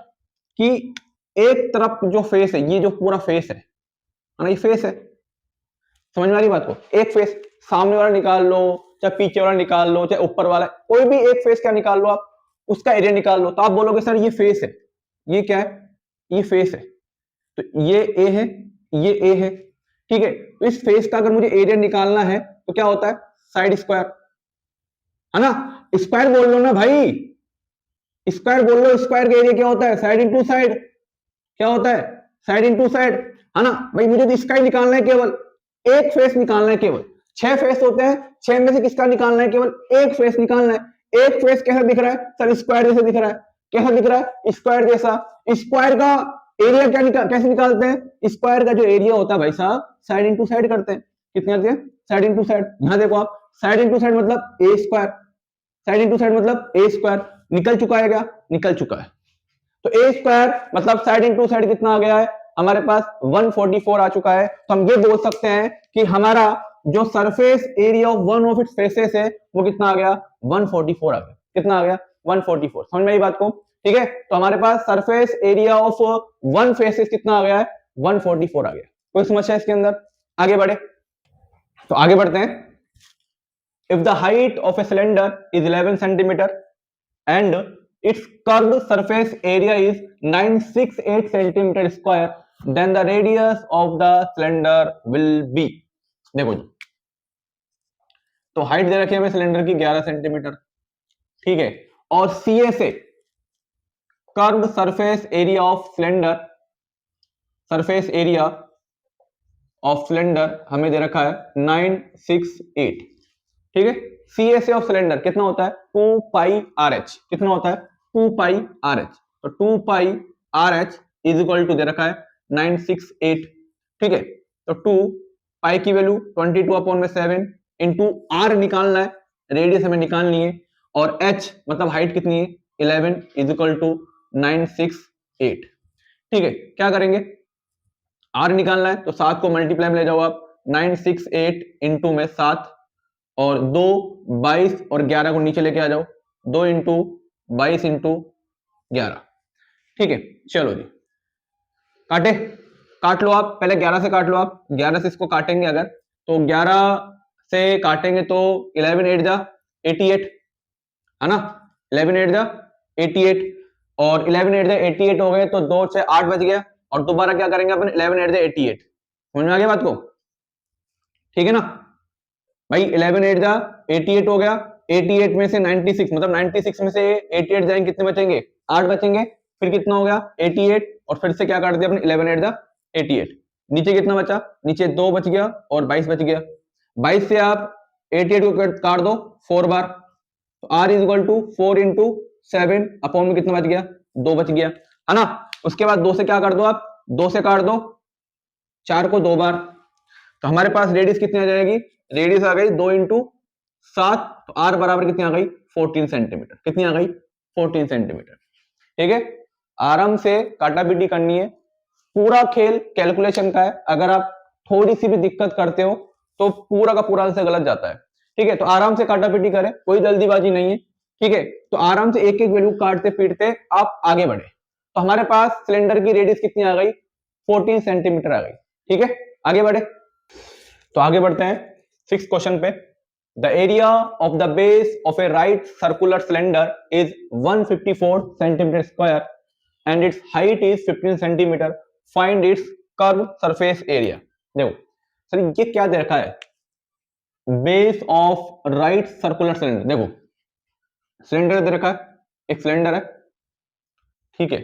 कि एक तरफ जो फेस है, ये जो पूरा फेस है ना, ये फेस है। समझ में आ रही बात को? एक फेस, सामने वाला निकाल लो, चाहे पीछे वाला निकाल लो, चाहे ऊपर वाला, कोई भी एक फेस क्या निकाल लो आप, उसका एरिया निकाल लो। तो आप बोलोगे सर ये फेस है, ये क्या है? ये फेस है। तो ये ए है, ये ए है। ठीक है, तो इस फेस का अगर मुझे एरिया निकालना है तो क्या होता है? साइड स्क्वायर, है ना? स्क्वायर बोल लो ना भाई, स्क्वायर बोल लो। स्क्वायर का एरिया क्या होता है? Side into side. क्या होता है? साइड इंटू साइड, है ना भाई? मुझे तो इसका ही निकालना है, केवल एक फेस निकालना है। केवल 6 फेस होते हैं, 6 में से किसका निकालना है? केवल एक फेस निकालना है। एक फेस कैसा दिख रहा है सर? स्क्वायर जैसा दिख रहा है। कैसा दिख रहा है? स्क्वायर जैसा। स्क्वायर का एरिया कैसे निकालते हैं? स्क्वायर का जो एरिया होता है भाई साहब, साइड इंटू साइड करते हैं। कितने आते हैं? Side into side. यहां देखो आप, साइड इंटू साइड मतलब ए स्क्वायर, साइड इंटू साइड मतलब ए स्क्वायर। निकल चुका है क्या? निकल चुका है। तो ए स्क्वायर मतलब साइड इंटू साइड कितना आ गया है हमारे पास? 144 आ चुका है। तो हम ये बोल सकते हैं कि हमारा जो surface area of one of its faces है वो कितना आ गया? 144 आ गया। कितना आ गया? 144। समझ में आई बात को? ठीक है, तो हमारे पास surface area of one faces कितना आ गया है? 144 आ गया। कोई समस्या इसके अंदर? आगे बढ़े, तो आगे बढ़ते हैं। If the height of a cylinder is 11 centimeter and its curved surface area is 968 centimeter square, then the radius of the cylinder will be, देखो जी, तो हाइट दे रखी है हमें सिलेंडर की 11 सेंटीमीटर। ठीक है, और सीए से curved surface area of cylinder, surface area of cylinder हमें दे रखा है 968। ठीक है, सी एस ऑफ सिलेंडर कितना होता है? 2 पाई आर एच। कितना होता है? 2 पाई आर एच। तो 2 pi r h is equal to दे रखा है 968, ठीक है। तो 2 पाई की वैल्यू 22/7 इंटू आर निकालना है, रेडियस हमें निकालनी है, और h मतलब हाइट कितनी है 11 इज इक्वल टू 968, ठीक है। क्या करेंगे, आर निकालना है तो 7 को मल्टीप्लाई में ले जाओ आप, 968 इंटू में 7 और 2 22 और 11 को नीचे लेके आ जाओ, 2 इंटू 22 इंटू 11, ठीक है। चलो जी काटे, काट लो आप, पहले 11 से काट लो आप, 11 से इसको काटेंगे अगर, तो 11 से काटेंगे तो 11 8 जा 88, है ना, 11 8 जा 88, और 11 8 जा 88 हो गए तो 2 से 8 बच गया, और दोबारा क्या करेंगे अपन 11 8 जा 88, समझ में आ गया बात को, ठीक है ना भाई। 11 8 जा 88 हो गया, 88 में से 96 मतलब 96 में से 88 जाएंगे, कितने बचेंगे 8 बचेंगे, फिर कितना हो गया 88, और फिर से क्या काट दिया अपने 11 8 जा 88, नीचे कितना बचा, नीचे 2 बच गया और 22 बच गया, 22 से आप 88 को काट दो 4 बार, तो r is equal to 4 into 7 upon में कितना बच गया 2 बच गया, है ना। उसके बाद 2 से क्या कर दो आप, 2 से काट दो 4 को 2 बार, तो हमारे पास रेडियस कितनी आ जाएगी, रेडियस आ गई 2 इंटू 7, तो आर बराबर कितनी आ गई 14 सेंटीमीटर, कितनी आ गई 14 सेंटीमीटर, ठीक है। आराम से काटापीटी करनी है, पूरा खेल कैलकुलेशन का है, अगर आप थोड़ी सी भी दिक्कत करते हो तो पूरा का पूरा आंसर गलत जाता है, ठीक है। तो आराम से काटापीटी करें, कोई जल्दीबाजी नहीं है, ठीक है। तो आराम से एक एक वैल्यू काटते पीटते आप आगे बढ़े, तो हमारे पास सिलेंडर की रेडियस कितनी आ गई 14 सेंटीमीटर आ गई, ठीक है। आगे बढ़े, तो आगे बढ़ते हैं 6th क्वेश्चन पे। The area of the base of A right circular cylinder is 154 centimetre square and it's height is 15 centimetre, find its curve surface area. देखो सर ये क्या दे रखा है, base of right circular cylinder, देखो सिलेंडर दे रखा है, एक सिलेंडर है, ठीक है,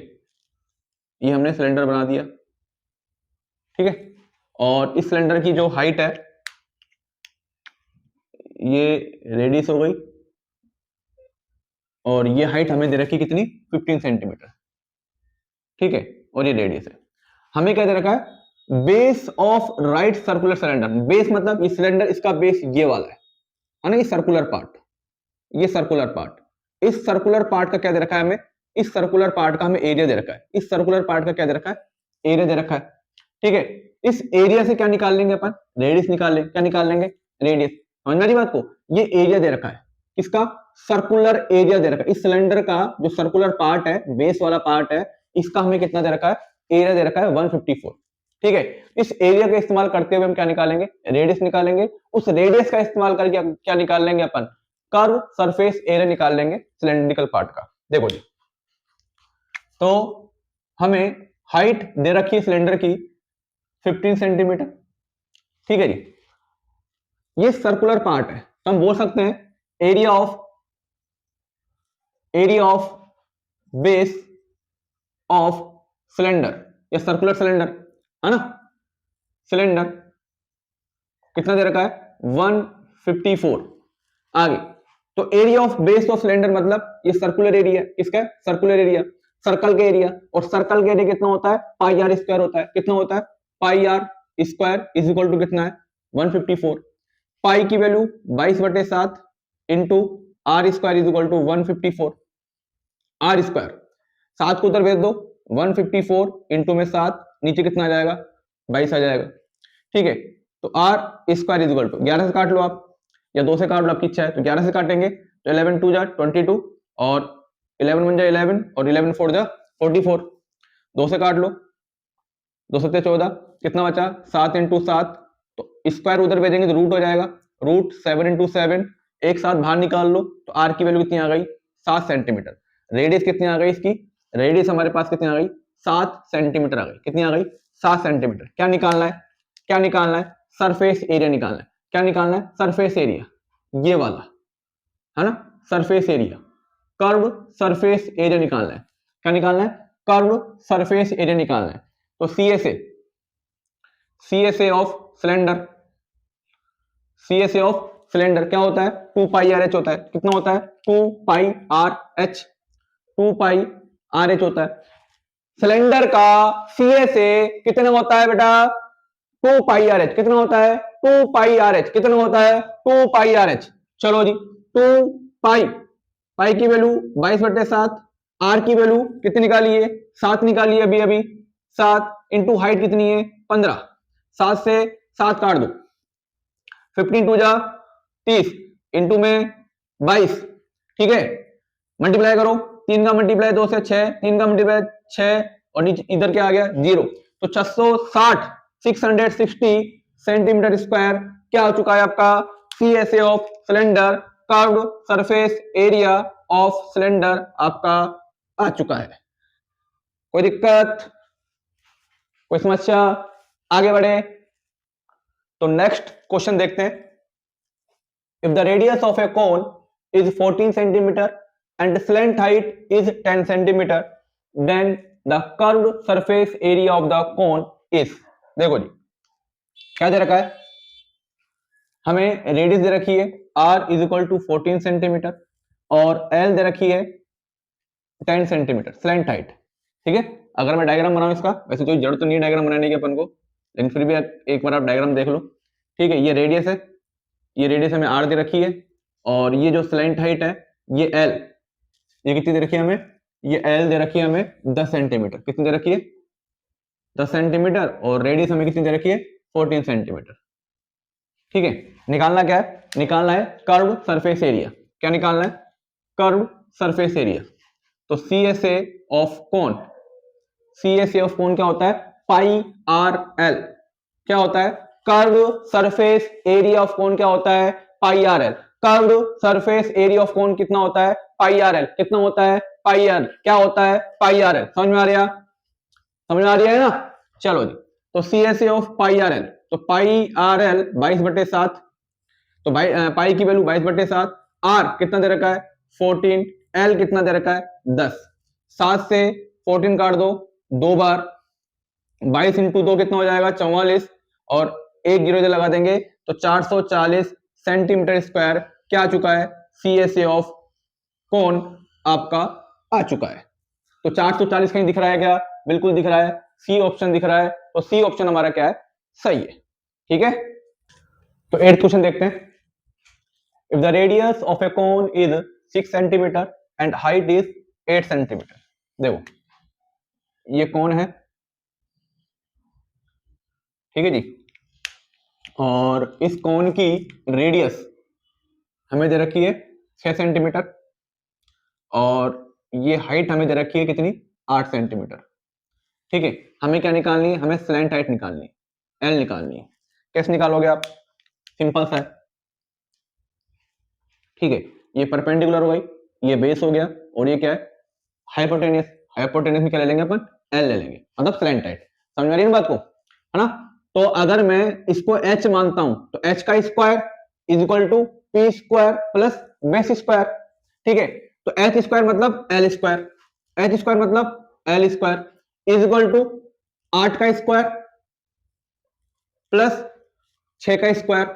ये हमने सिलेंडर बना दिया, ठीक है, और इस सिलेंडर की जो हाइट है ये रेडियस हो गई, और ये हाइट हमें दे रखी कितनी 15 सेंटीमीटर, ठीक है, और ये रेडियस है। हमें क्या दे रखा है, base of right circular cylinder, base मतलब ये सिलेंडर, इसका बेस ये वाला है ना, ये सर्कुलर पार्ट, ये सर्कुलर पार्ट, इस सर्कुलर पार्ट का क्या दे रखा है हमें, इस सर्कुलर पार्ट का हमें एरिया दे रखा है, इस सर्कुलर पार्ट का क्या दे रखा है, एरिया दे रखा है, ठीक है। इस एरिया से क्या निकाल लेंगे अपन, रेडियस निकाल लेंगे, क्या निकाल लेंगे रेडियस, समझ में आ रही बात को। ये एरिया दे रखा है, इसका सर्कुलर एरिया दे रखा है, इस सिलेंडर का जो सर्कुलर पार्ट है, बेस वाला पार्ट है, इसका हमें कितना दे रखा है, एरिया दे रखा है 154, ठीक है। इस एरिया का इस्तेमाल करते हुए हम क्या निकालेंगे, रेडियस निकालेंगे, उस रेडियस का इस्तेमाल करके क्या निकाल लेंगे अपन, कर्व सरफेस एरिया निकाल लेंगे सिलेंड्रिकल पार्ट का। देखो जी, तो हमें हाइट दे रखी है सिलेंडर की 15 सेंटीमीटर, ठीक है जी, ये सर्कुलर पार्ट है, तो हम बोल सकते हैं area of base of cylinder, या सर्कुलर सिलेंडर है ना, सिलेंडर कितना दे रखा है 154, आगे तो area of base of cylinder मतलब ये सर्कुलर एरिया, किसका सर्कुलर एरिया, सर्कल का एरिया, और सर्कल का एरिया कितना होता है पाई आर स्क्वायर होता है, कितना होता है pi are square is equal to कितना है 154, पाई की value 22/7 into r square is equal to 154, r square 7 को उधर भेज दो, 154 इंटू में 7, नीचे कितना आ जाएगा 22 आ जाएगा, ठीक है। तो R square is equal to 11 से काट लो आप, या 2 से काट लो, आपकी इच्छा है, तो 11 से काटेंगे तो 11 2 जा 22, और 11 1 जा 11, और 11 4 जा 44, 2 से काट लो, 2 7 14, कितना बचा 7 इंटू 7, तो स्क्वायर उधर भेजेंगे तो रूट हो जाएगा, रूट 7 इंटू 7, एक साथ बाहर निकाल लो, तो आर की वैल्यू कितनी आ गई 7 सेंटीमीटर, रेडियस कितनी आ गई इसकी, रेडियस हमारे पास कितनी आ गई 7 सेंटीमीटर आ गई, कितनी आ गई 7 सेंटीमीटर। क्या निकालना है, क्या निकालना है, सरफेस एरिया निकालना है, क्या निकालना है सरफेस एरिया, ये वाला है ना, surface area, curve surface area निकालना है, क्या निकालना है कर्व सरफेस एरिया निकालना है। तो CSA of cylinder, CSA of cylinder क्या होता है 2 पाई आर एच होता है, कितना होता है 2 pi r H, 2 pi r H होता है। सिलेंडर का CSA कितना होता है बेटा? 2 पाई आर एच। कितना होता है? 2 पाई आर एच। कितना होता है? 2 पाई आर एच। चलो जी, 2 पाई, पाई की वैल्यू 22/7, आर की वैल्यू कितनी निकाली है? 7 निकाली है अभी अभी। 7 इंटू हाइट कितनी है? 15। 7 से 7 काट दो, 15 टू जा 30, इंटू में 22। ठीक है, मल्टीप्लाई करो, 3 का मल्टीप्लाई 2 से 6, 3 का मल्टीप्लाई 6, और नीचे इधर क्या आ गया? 0। तो 660 660 सेंटीमीटर स्क्वायर क्या हो चुका है आपका? CSA of cylinder, curved surface area of cylinder आपका आ चुका है। कोई दिक्कत, कोई समस्या? आगे बढ़े तो नेक्स्ट क्वेश्चन देखते हैं। If the radius of A cone is 14 centimetre and the slant height is 10 centimeter, then the curved surface area of the cone is। देखो जी, क्या दे रखा है हमें? रेडियस दे रखी है r is equal to 14 centimetre और l दे रखी है 10 सेंटीमीटर स्लैंट हाइट। ठीक है, अगर मैं डायग्राम बनाऊं इसका, वैसे कोई जरूरत तो नहीं है डायग्राम बनाने की अपन को, लेकिन फिर भी एक बार आप डायग्राम देख लो। ठीक है, ये रेडियस है, ये रेडियस हमें r दे रखी है, और ये जो स्लैंट हाइट है ये l, ये कितनी दे रखी है हमें? ये L दे रखी है हमें 10 सेंटीमीटर। कितनी दे रखी है? 10 सेंटीमीटर। और रेडियस हमें कितनी दे रखी है? 14 सेंटीमीटर। ठीक है, निकालना क्या है? निकालना है कर्व सरफेस एरिया। क्या निकालना है? Curve surface area. तो CSA of cone, CSA of cone क्या होता है? Pi r l. क्या होता है? Curve surface area of cone क्या होता है? Pi r l. Curve surface area of cone कितना होता है? Pi r l. कितना होता है? Pi r. क्या होता है? Pi r l. समझ में आ रहा? समझ में आ रही है ना? चलो जी, तो CSA of pi r L, तो पाई आर एल 22/7, तो पाई की वैल्यू 22/7, आर कितना दे रखा है? 14, एल कितना दे रखा है? 10। 7 से 14 काट दो, 2 बार, 22 इंटू 2 कितना हो जाएगा? 44, और एक जीरो लगा देंगे तो 440 सेंटीमीटर स्क्वायर क्या आ चुका है? CSA ऑफ कोन आपका आ चुका है। तो 440 कहीं दिख रहा है क्या? बिल्कुल दिख रहा है, सी ऑप्शन दिख रहा है, तो सी ऑप्शन हमारा क्या है? सही है। ठीक है, तो 8th क्वेश्चन देखते हैं। If the radius of A cone is 6 centimetre and height is 8 centimetre. देखो ये कोन है, ठीक है जी, और इस कोन की रेडियस हमें दे रखी है 6 सेंटीमीटर, और ये हाइट हमें दे रखी है कितनी? 8 सेंटीमीटर। ठीक है, हमें क्या निकालनी है? हमें स्लैंट हाइट निकालनी है, एल निकालनी है। कैसे निकालोगे आप? सिंपल सा है। ठीक है, ये परपेंडिकुलर हो गई, ये बेस हो गया, और ये क्या है? हाइपोटेनियस। हाइपोटेनियस में क्या ले लेंगे अपन? एल ले लेंगे, मतलब स्लैंट हाइट। समझ में आ रही है बात को, है ना? तो अगर मैं इसको एच मानता हूं तो एच का square is equal to P square plus base square. ठीक है, तो एच स्क्वायर मतलब एल स्क्वायर, एच स्क्वायर मतलब L square is equal to 8 का स्क्वायर प्लस 6 का स्क्वायर,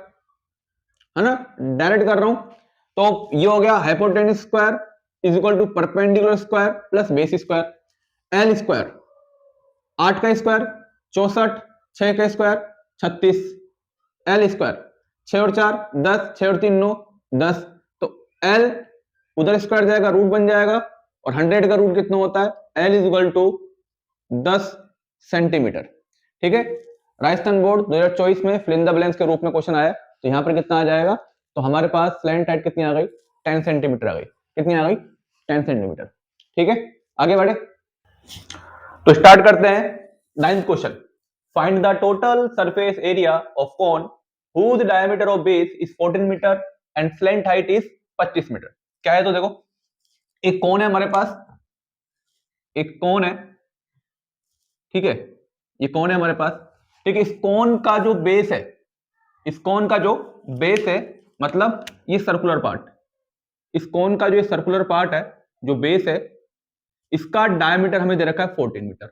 है ना? डायरेक्ट कर रहा हूं, तो ये हो गया hypotenuse square is equal to perpendicular square plus base square. L square 8 का स्क्वायर 64, 6 का स्क्वायर 36, एल स्क्वायर 6 और 4 10, 6 और 3 9 10, तो एल उधर स्क्वायर जाएगा, रूट बन जाएगा, और 100 का रूट कितना होता है? L is equal to 10 centimetre. ठीक है, राजस्थान बोर्ड 2024 में फिल इन द ब्लैंक्स के रूप में क्वेश्चन आया, तो यहां पर कितना आ जाएगा? तो हमारे पास स्लैंट हाइट कितनी आ गई? 10 सेंटीमीटर आ गई। कितनी आ गई? 10 सेंटीमीटर। ठीक है, आगे बढ़े तो स्टार्ट करते हैं 9th question. Find the total surface area of cone whose diameter of base is 14 metre and slant height is 25 metre. क्या है? तो देखो एक कोन है हमारे पास, एक कोन है, ठीक है, ये कोन है हमारे पास। ठीक है, इस कोन का जो बेस है, इस कोन का जो बेस है, मतलब ये सर्कुलर पार्ट, इस कोन का जो सर्कुलर पार्ट है, जो बेस है, इसका डायमीटर हमें दे रखा है 14 मीटर।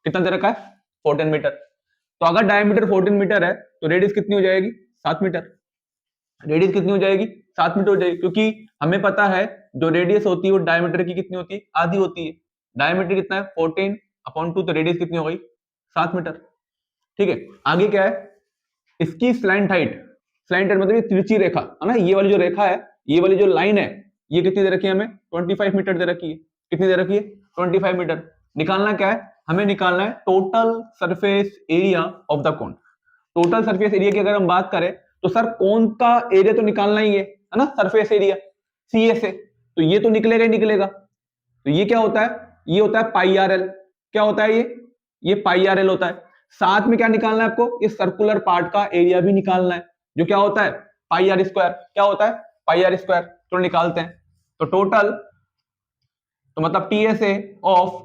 कितना दे रखा है? 14 मीटर। तो अगर डायमीटर 14 मीटर है तो रेडियस कितनी हो जाएगी? 7 मीटर। रेडियस कितनी हो जाएगी? 7 मीटर हो जाएगी, क्योंकि हमें पता है जो रेडियस होती है वो डायमीटर की कितनी होती है? आधी होती है। डायमीटर कितना है? 14, अपॉन 2, तो रेडियस कितनी हो गई 7 मीटर। ठीक है, आगे क्या है, इसकी स्लैंट हाइट, स्लैंट हाइट मतलब ये तिरछी रेखा है ना, ये वाली जो रेखा है, ये वाली जो लाइन है, ये कितनी दे रखी है हमें 25 मीटर दे रखी है। कितनी दे रखी है 25 मीटर। निकालना क्या है, हमें निकालना है total surface area of the cone. Total surface area की अगर हम बात करें तो सर कोन का एरिया तो निकालना ही है ना, सरफेस एरिया सी ए से, तो ये तो निकलेगा ही निकलेगा। तो ये क्या होता है, ये होता है पाई आर एल। क्या होता है ये पाई आर एल होता है। साथ में क्या निकालना है आपको, इस सर्कुलर पार्ट का एरिया भी निकालना है, जो क्या होता है पाई आर स्क्वायर। क्या होता है पाई आर स्क्वायर, तो निकालते हैं। तो टोटल, तो मतलब टीएसए ऑफ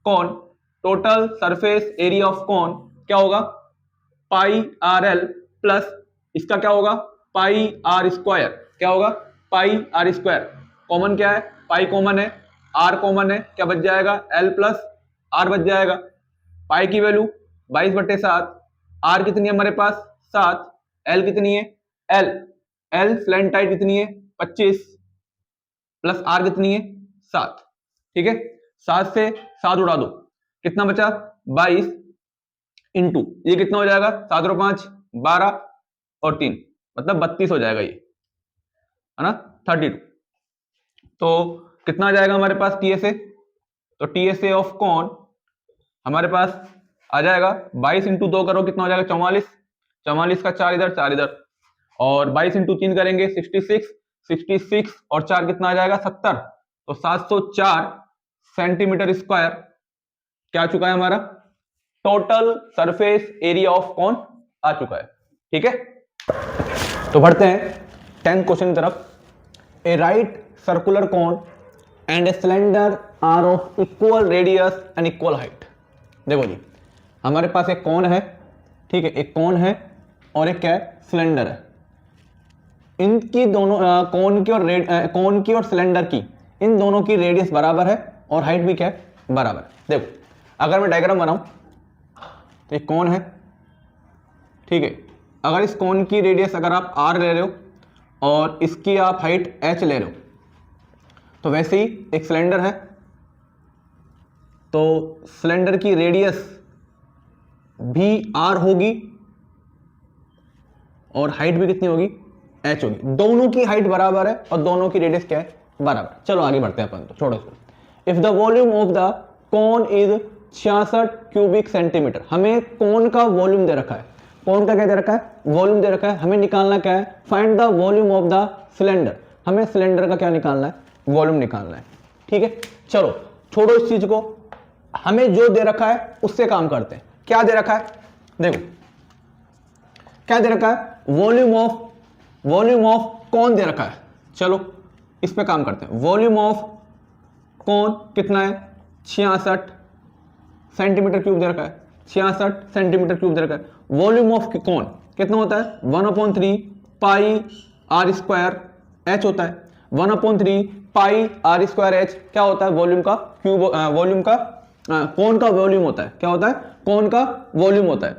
कौन, टोटल सरफेस एरिया ऑफ कौन क्या होगा पाई आर एल प्लस इसका क्या होगा पाई आर स्क्वायर। क्या होगा पाई आर स्क्वायर। कॉमन क्या है, पाई कॉमन है, आर कॉमन है, क्या बच जाएगा एल प्लस आर बच जाएगा। पाई की वैल्यू 22/7, आर कितनी है हमारे पास 7, एल कितनी है एल स्लैंट हाइट कितनी है 25 प्लस आर कितनी है 7। ठीक है, 7 से 7 उड़ा दो, कितना बचा 22 इंटू ये कितना हो जाएगा 7 और 5 12 और 3 मतलब 32 हो जाएगा, ये है ना 32। तो कितना आ जाएगा हमारे पास टीएसए, तो टीएसए ऑफ कौन हमारे पास आ जाएगा 22 इंटू 2 करो कितना हो जाएगा 44, 44 का 4 इधर 4 इधर, और 22 इंटू 3 करेंगे 66, 66 और 4 कितना आ जाएगा 70, तो 704 सेंटीमीटर स्क्वायर क्या आ चुका है हमारा टोटल सरफेस एरिया ऑफ कौन आ चुका है। ठीक है, तो बढ़ते हैं 10th क्वेश्चन की तरफ। A right circular cone and a cylinder are of equal radius and equal height. देखो जी, हमारे पास एक कोन है, ठीक है, एक कोन है और एक क्या है सिलेंडर है। इनकी दोनों कोन की और सिलेंडर की, इन दोनों की रेडियस बराबर है और हाइट भी क्या है बराबर है। देखो अगर मैं डायग्राम बनाऊं तो एक कोन है, ठीक है, अगर इस कोन की रेडियस अगर आप r ले रहे हो और इसकी आप हाइट h ले रहे हो, तो वैसे ही एक सिलेंडर है, तो सिलेंडर की रेडियस भी r होगी और हाइट भी कितनी होगी h होगी। दोनों की हाइट बराबर है और दोनों की रेडियस क्या है बराबर। चलो आगे बढ़ते हैं अपन, तो छोड़ो इसको। If the volume of the cone is 66 cubic centimetre, हमें कोन का वॉल्यूम दे रखा है, कोन का क्या दे रखा है वॉल्यूम दे रखा है, हमें निकालना क्या है find the volume of the cylinder, हमें सिलेंडर का क्या निकालना है वॉल्यूम निकालना है। ठीक है, चलो छोड़ो इस चीज को, हमें जो दे रखा है उससे काम करते हैं। क्या दे रखा है, देखो क्या दे रखा है वॉल्यूम ऑफ कौन दे रखा है। चलो इस पे काम करते हैं। वॉल्यूम ऑफ कौन कितना है 66 सेंटीमीटर क्यूब दे रखा है, 66 सेंटीमीटर क्यूब दे रखा है। वॉल्यूम ऑफ कौन कितना होता है 1/3 पाई आर स्क्वायर एच होता है। 1/3 पाई आर स्क्वायर एच क्या होता है वॉल्यूम का क्यूब, वॉल्यूम का कौन का वॉल्यूम होता है, क्या होता है कौन का वॉल्यूम होता है।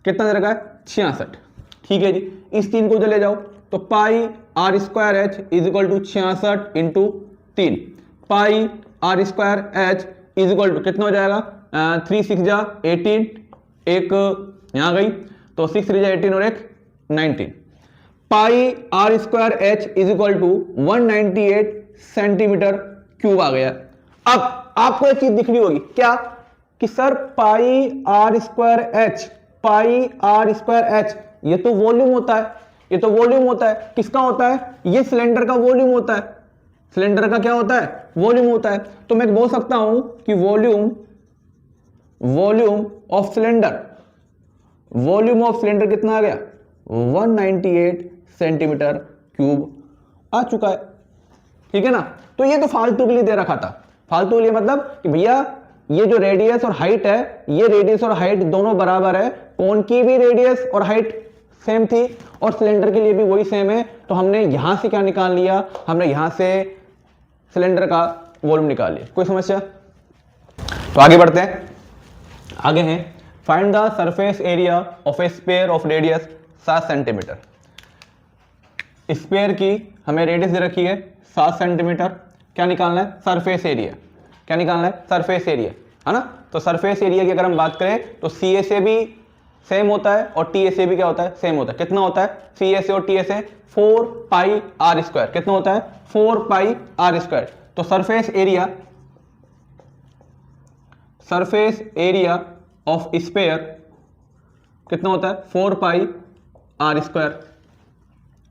कितना दे रखा है 66। ठीक है जी, इस 3 को ले जाओ तो pi are square h is equal to 66 into 3, pi are square h is equal to कितना हो जाएगा 3 6 जा 18, एक यहां गई तो 6 3 जा 18 और एक 19, pi are square h is equal to 198 centimetre cube आ गया। अब आपको एक चीज दिखनी होगी क्या कि sir pi are square h, pi are square h ये तो वॉल्यूम होता है, ये तो वॉल्यूम होता है। किसका होता है, ये सिलेंडर का वॉल्यूम होता है, सिलेंडर का क्या होता है वॉल्यूम होता है। तो मैं बोल सकता हूं कि वॉल्यूम ऑफ सिलेंडर कितना आ गया 198 सेंटीमीटर क्यूब आ चुका है। ठीक है ना, तो ये तो फालतू के लिए दे रखा था, फालतू के लिए मतलब कि भैया ये जो रेडियस और हाइट है, ये रेडियस और हाइट दोनों बराबर है, कोन की भी रेडियस और हाइट सेम थी और सिलेंडर के लिए भी वही सेम है, तो हमने यहां से क्या निकाल लिया, हमने यहां से सिलेंडर का वॉल्यूम निकाल लिया। कोई समस्या, तो आगे बढ़ते हैं। आगे हैं find the surface area of A sphere of radius 7 centimetre. Sphere की हमें रेडियस दे रखी है 7 सेंटीमीटर, क्या निकालना है सरफेस एरिया, क्या निकालना है? सरफेस एरिया, है ना। तो सरफेस एरिया की अगर हम बात करें तो सी ए से भी सेम होता है और टी ए से भी क्या होता है? सेम होता है। कितना होता है सी ए से और टी ए से? 4 पाई आर स्क्वायर। कितना होता है? 4 पाई आर स्क्वायर। तो सरफेस एरिया ऑफ स्फीयर कितना होता है? 4 पाई आर स्क्वायर।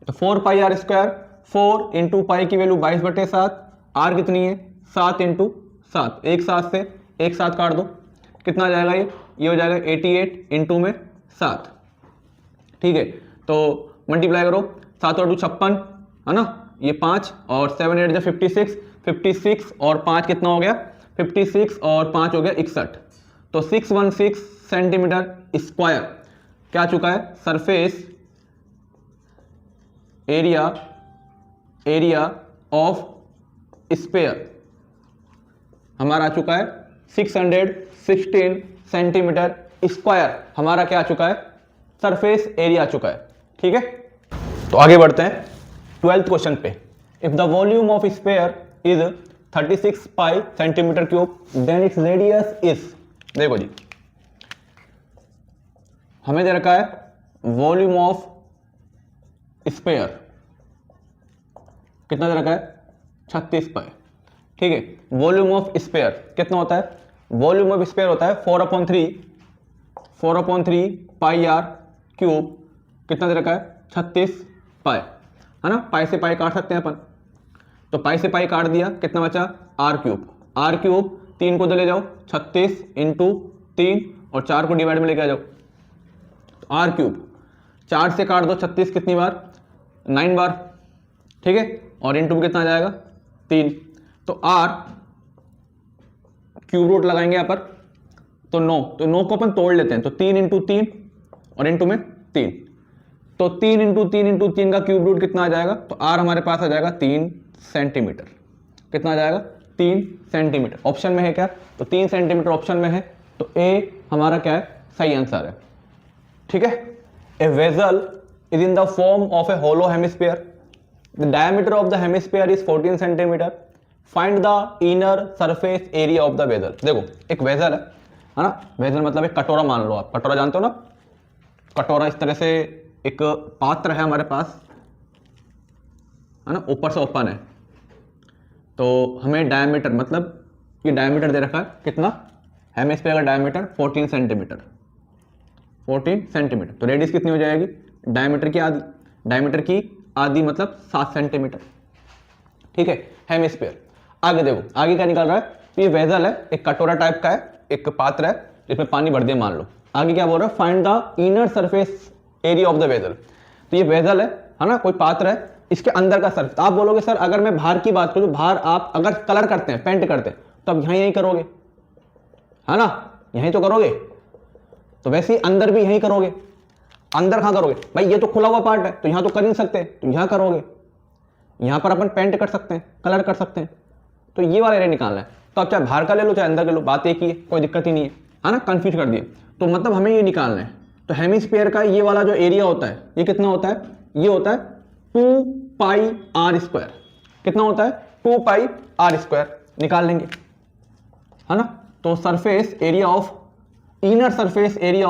तो 4 pi are square, 4 into pi की वैल्यू 22/7, आर कितनी है? 7 इंटू 7, एक साथ से एक साथ काट दो, कितना आ जाएगा? ये हो जाएगा 88 इंटू में 7, ठीक है। तो मल्टीप्लाई करो, 7 और 2 56, है ना, ये 5 और 7 8 जा 56, 56 और 5 कितना हो गया? 56 और 5 हो गया 61। तो 616 सेंटीमीटर स्क्वायर क्या आ चुका है? सरफेस एरिया ऑफ स्फीयर हमारा आ चुका है 616 सेंटीमीटर स्क्वायर। हमारा क्या आ चुका है? सरफेस एरिया आ चुका है, ठीक है। तो आगे बढ़ते हैं 12th क्वेश्चन पे। If the volume of sphere is 36 pi centimetre cube then its radius is, देखो जी, हमें दे रखा है वॉल्यूम ऑफ स्फीयर, कितना दे रखा है? 36 पाई, ठीक है। वॉल्यूम ऑफ स्फीयर कितना होता है? वॉल्यूम ऑफ स्फीयर होता है 4/3 पाई आर क्यूब, कितना दे रखा है? 36 पाई, है ना। पाई से पाई काट सकते हैं अपन, तो पाई से पाई काट दिया, कितना बचा? आर क्यूब 3 को ले जाओ, 36 इंटू 3 और 4 को डिवाइड में लेके आ जाओ, तो आर क्यूब 4 से काट दो 36 कितनी बार? 9 बार, ठीक है। और इंटू में कितना आ जाएगा? 3। तो आर क्यूब रूट लगाएंगे यहाँ पर, तो 9, तो 9 को अपन तोड़ लेते हैं, तो 3 इंटू 3 और इंटू में 3, तो 3 इंटू 3 इंटू 3 का क्यूब रूट कितना आ जाएगा? तो आर हमारे पास आ जाएगा 3 सेंटीमीटर। कितना आ जाएगा? 3 सेंटीमीटर। ऑप्शन में है क्या? तो 3 सेंटीमीटर ऑप्शन में है, तो ए हमारा क्या है? सही आंसर है, ठीक है। A vessel is in the form of a hollow hemisphere, the diameter of the hemisphere is 14 centimetre, find the inner surface area of the vessel. देखो एक वेसल है ना, वेसल मतलब एक कटोरा मान लो आप, कटोरा जानते हो ना, कटोरा इस तरह से एक पात्र है हमारे पास, है ना, ऊपर से ओपन है। तो हमें डायमीटर, मतलब ये डायमीटर दे रखा है कितना? हेमिस्फीयर का डायमीटर 14 सेंटीमीटर, 14 सेंटीमीटर। तो रेडियस कितनी हो जाएगी? डायमीटर की आधी मतलब 7 सेंटीमीटर, ठीक है, हेमिस्फीयर। आगे देखो, आगे क्या निकल रहा है? तो ये वेसल है, एक कटोरा टाइप का है, एक पात्र है जिसमें पानी भर दिया मान लो। आगे क्या बोल रहा है? Find the inner surface area of the vessel. तो ये वेसल है ना, कोई पात्र है, इसके अंदर का सरफेस। आप बोलोगे सर अगर मैं बाहर की बात करूं तो बाहर आप अगर कलर करते हैं, पेंट करते हैं, तो अब यहीं करोगे, है ना, यहीं तो करोगे। तो वैसे ही अंदर भी यहीं करोगे। अंदर कहां करोगे भाई? ये तो खुला हुआ पार्ट है, तो यहां तो कर नहीं सकते, तो यहां करोगे। यहां पर अपन पेंट कर सकते हैं, कलर कर सकते हैं, तो ये वाला एरिया निकालना है। तो आप चाहे बाहर का ले लो चाहे अंदर का लो, बात एक ही है, कोई दिक्कत ही नहीं है ना। कंफ्यूज कर दिए, तो मतलब हमें ये निकालना है। तो हेमिस्फीयर का ये वाला जो एरिया होता है, ये कितना होता है? ये होता है 2 पाई आर स्क्वायर। कितना होता है? 2 पाई आर स्क्वायर निकाल लेंगे, है ना। तो surface area of, inner surface area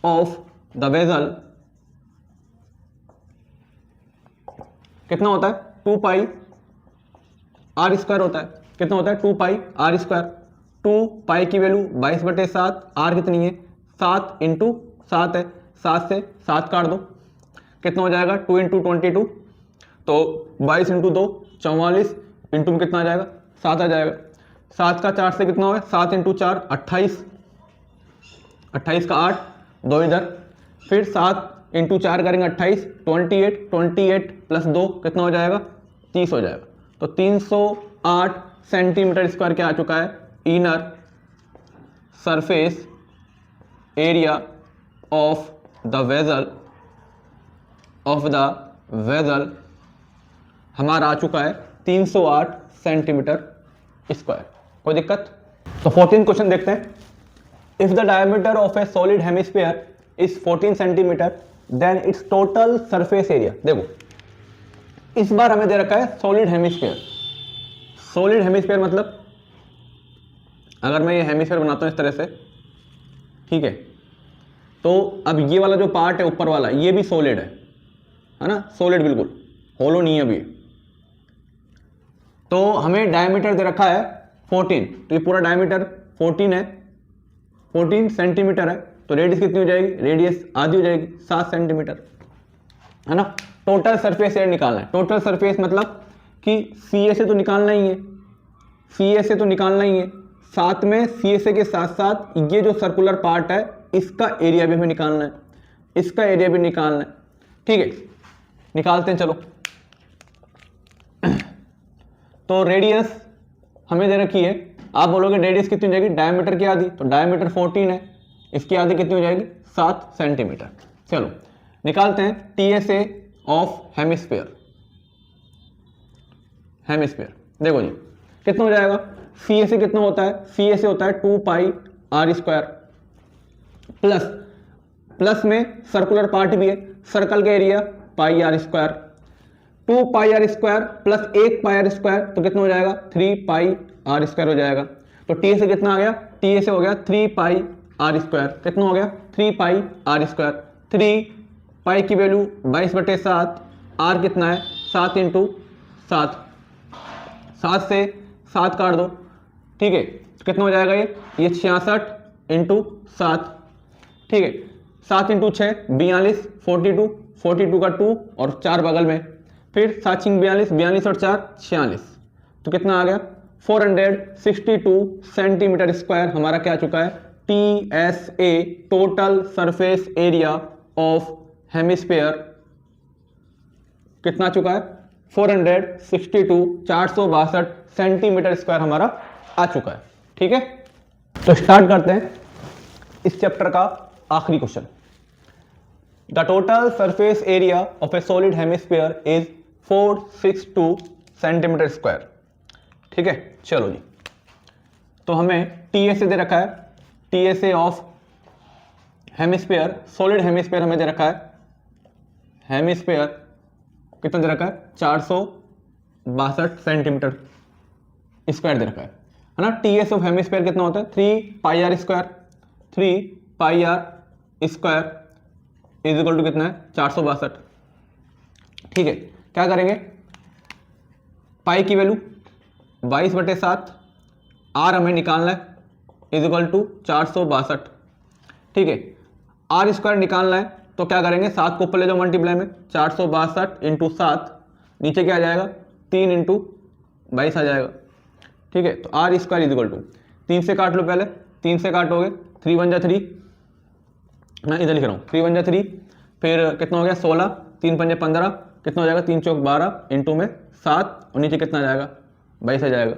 of the vessel कितना होता है? 2 पाई आर स्क्वायर होता है। कितना होता है? 2 पाई आर स्क्वायर। 2 पाई की वैल्यू 22/7, आर कितनी है? 7 इंटू 7 है, 7 से 7 काट दो, कितना हो जाएगा? 2 इंटू 22, तो 22 इंटू 2 44, इंटू में कितना आ जाएगा? 7 आ जाएगा। 7 का 4 से कितना होगा? 7 इंटू 4 28, 28 का 8, 2 इधर, फिर 7 इंटू 4 करेंगे 28, 28 प्लस 2 कितना हो जाएगा? 30 हो जाएगा। तो 308 सेंटीमीटर स्क्वायर क्या आ चुका है? Inner surface area of the vessel हमारा आ चुका है 308 सेंटीमीटर स्क्वायर। कोई दिक्कत? तो 14 क्वेश्चन देखते हैं। If the diameter of a solid hemisphere is 14 centimetre then its total surface area. देखो इस बार हमें दे रखा है सॉलिड हेमिस्फीयर। सॉलिड हेमिस्फीयर मतलब अगर मैं ये हेमिस्फीयर बनाता हूं इस तरह से, ठीक है, तो अब ये वाला जो पार्ट है ऊपर वाला ये भी सॉलिड है ना, सॉलिड बिल्कुल, होलो नहीं है अभी। तो हमें डायमीटर दे रखा है 14, तो ये पूरा डायमीटर 14 है, 14 सेंटीमीटर है। तो रेडियस कितनी हो जाएगी, रेडियस आधी हो जाएगी 7 सेंटीमीटर, है ना। टोटल सरफेस एरिया निकालना है। टोटल सरफेस मतलब कि सी ए से तो निकालना ही है, सी ए से तो निकालना ही है, साथ में सी ए से के साथ साथ ये जो सर्कुलर पार्ट है इसका एरिया भी हमें निकालना है, इसका एरिया भी निकालना है, ठीक है। निकालते हैं चलो। तो रेडियस हमें दे रखी है, आप बोलोगे रेडियस कितनी हो जाएगी, डायमीटर की आधी, तो डायमीटर 14 है, इसकी आधी कितनी हो जाएगी 7 सेंटीमीटर। चलो निकालते हैं टीएसए ऑफ हेमिस्फीयर। हेमिस्फीयर देखो जी कितना हो जाएगा, सी ए से कितना होता है, सी ए से होता है 2 pi are square, plus plus में सर्कुलर पार्ट भी है, सर्कल का area pi are square, 2 pi are square plus 1 pi are square, तो कितना हो जाएगा 3 पाई आर स्क्वायर हो जाएगा। तो टी ए से कितना आ गया, टी ए से हो गया 3 पाई आर स्क्वायर, कितना हो गया 3 पाई आर स्क्वायर। 3 पाई की वैल्यू 22/7, आर कितना है 7 × 7, 7 से 7 काट दो, ठीक है, तो कितना हो जाएगा ये 66 × 7, ठीक है, 7 × 6 42, 42, 42 का 2 और 4 बगल में, फिर 7 × 42, 42 और 4 46, तो कितना आ गया 462 सेंटीमीटर स्क्वायर हमारा क्या आ चुका है, T S A total surface area of hemisphere कितना चुका है 462 462 सेंटीमीटर स्क्वायर हमारा आ चुका है, ठीक है। तो स्टार्ट करते हैं इस चैप्टर का आखिरी question. The total surface area of a solid hemisphere is 462 centimetre square, ठीक है। चलो जी, तो हमें टीएसए दे रखा है, TSA of hemisphere, solid hemisphere हमें दे रखा है, हेमिस्फीयर कितना दे रखा है 462 सेंटीमीटर स्क्वायर दे रखा है ना। टीएस ऑफ हेमिस्फीयर कितना होता है 3 pi are square, 3 pi are square is equal to कितना है 462, ठीक है। क्या करेंगे, पाई की वैल्यू 22/7, आर हमें निकालना है इज इक्वल टू 462, ठीक है। आर स्क्वायर निकालना है तो क्या करेंगे, 7 को ऊपर ले जाओ मल्टीप्लाई में, 462 × 7, नीचे क्या आ जाएगा 3 × 22 आ जाएगा, ठीक है। तो R square is equal to 3 से काट लो, पहले 3 से काटोगे 3 × 1 = 3, मैं इधर लिख रहा हूँ 3 × 1 = 3, फिर कितना हो गया 16, 3 × 5 = 15, कितना हो जाएगा 3 × 4 = 12, इंटू में 7 और नीचे कितना आ जाएगा 22 आ जाएगा,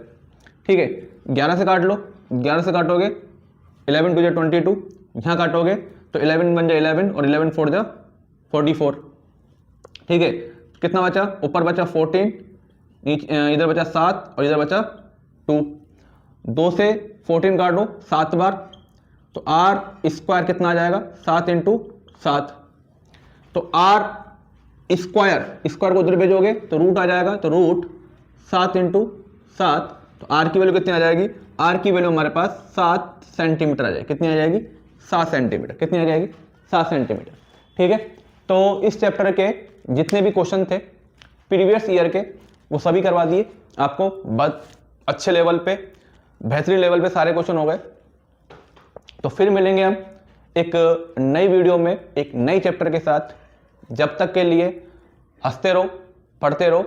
ठीक है। 11 से काट लो, 11 से काटोगे 11 × 2 = 22, यहाँ काटोगे तो 11 × 1 = 11 और 11 × 4 = 44, ठीक है। कितना बचा, ऊपर बचा 14, इधर बचा 7 और इधर बचा 2, 2 से 14 काटो 7 बार, तो आर स्क्वायर कितना आ जाएगा 7 × 7, तो आर स्क्वायर, स्क्वायर को उधर भेजोगे तो रूट आ जाएगा, तो रूट 7 × 7, तो आर की वैल्यू कितनी आ जाएगी, आर की वैल्यू हमारे पास 7 सेंटीमीटर आ जाएगी, कितनी आ जाएगी 7 सेंटीमीटर, कितनी आ जाएगी 7 सेंटीमीटर, ठीक है। तो इस चैप्टर के जितने भी क्वेश्चन थे प्रीवियस ईयर के वो सभी करवा दिए आपको, बहुत अच्छे लेवल पे, बेहतरीन लेवल पे सारे क्वेश्चन हो गए। तो फिर मिलेंगे हम एक नई वीडियो में एक नई चैप्टर के साथ, जब तक के लिए हंसते रहो, पढ़ते रहो,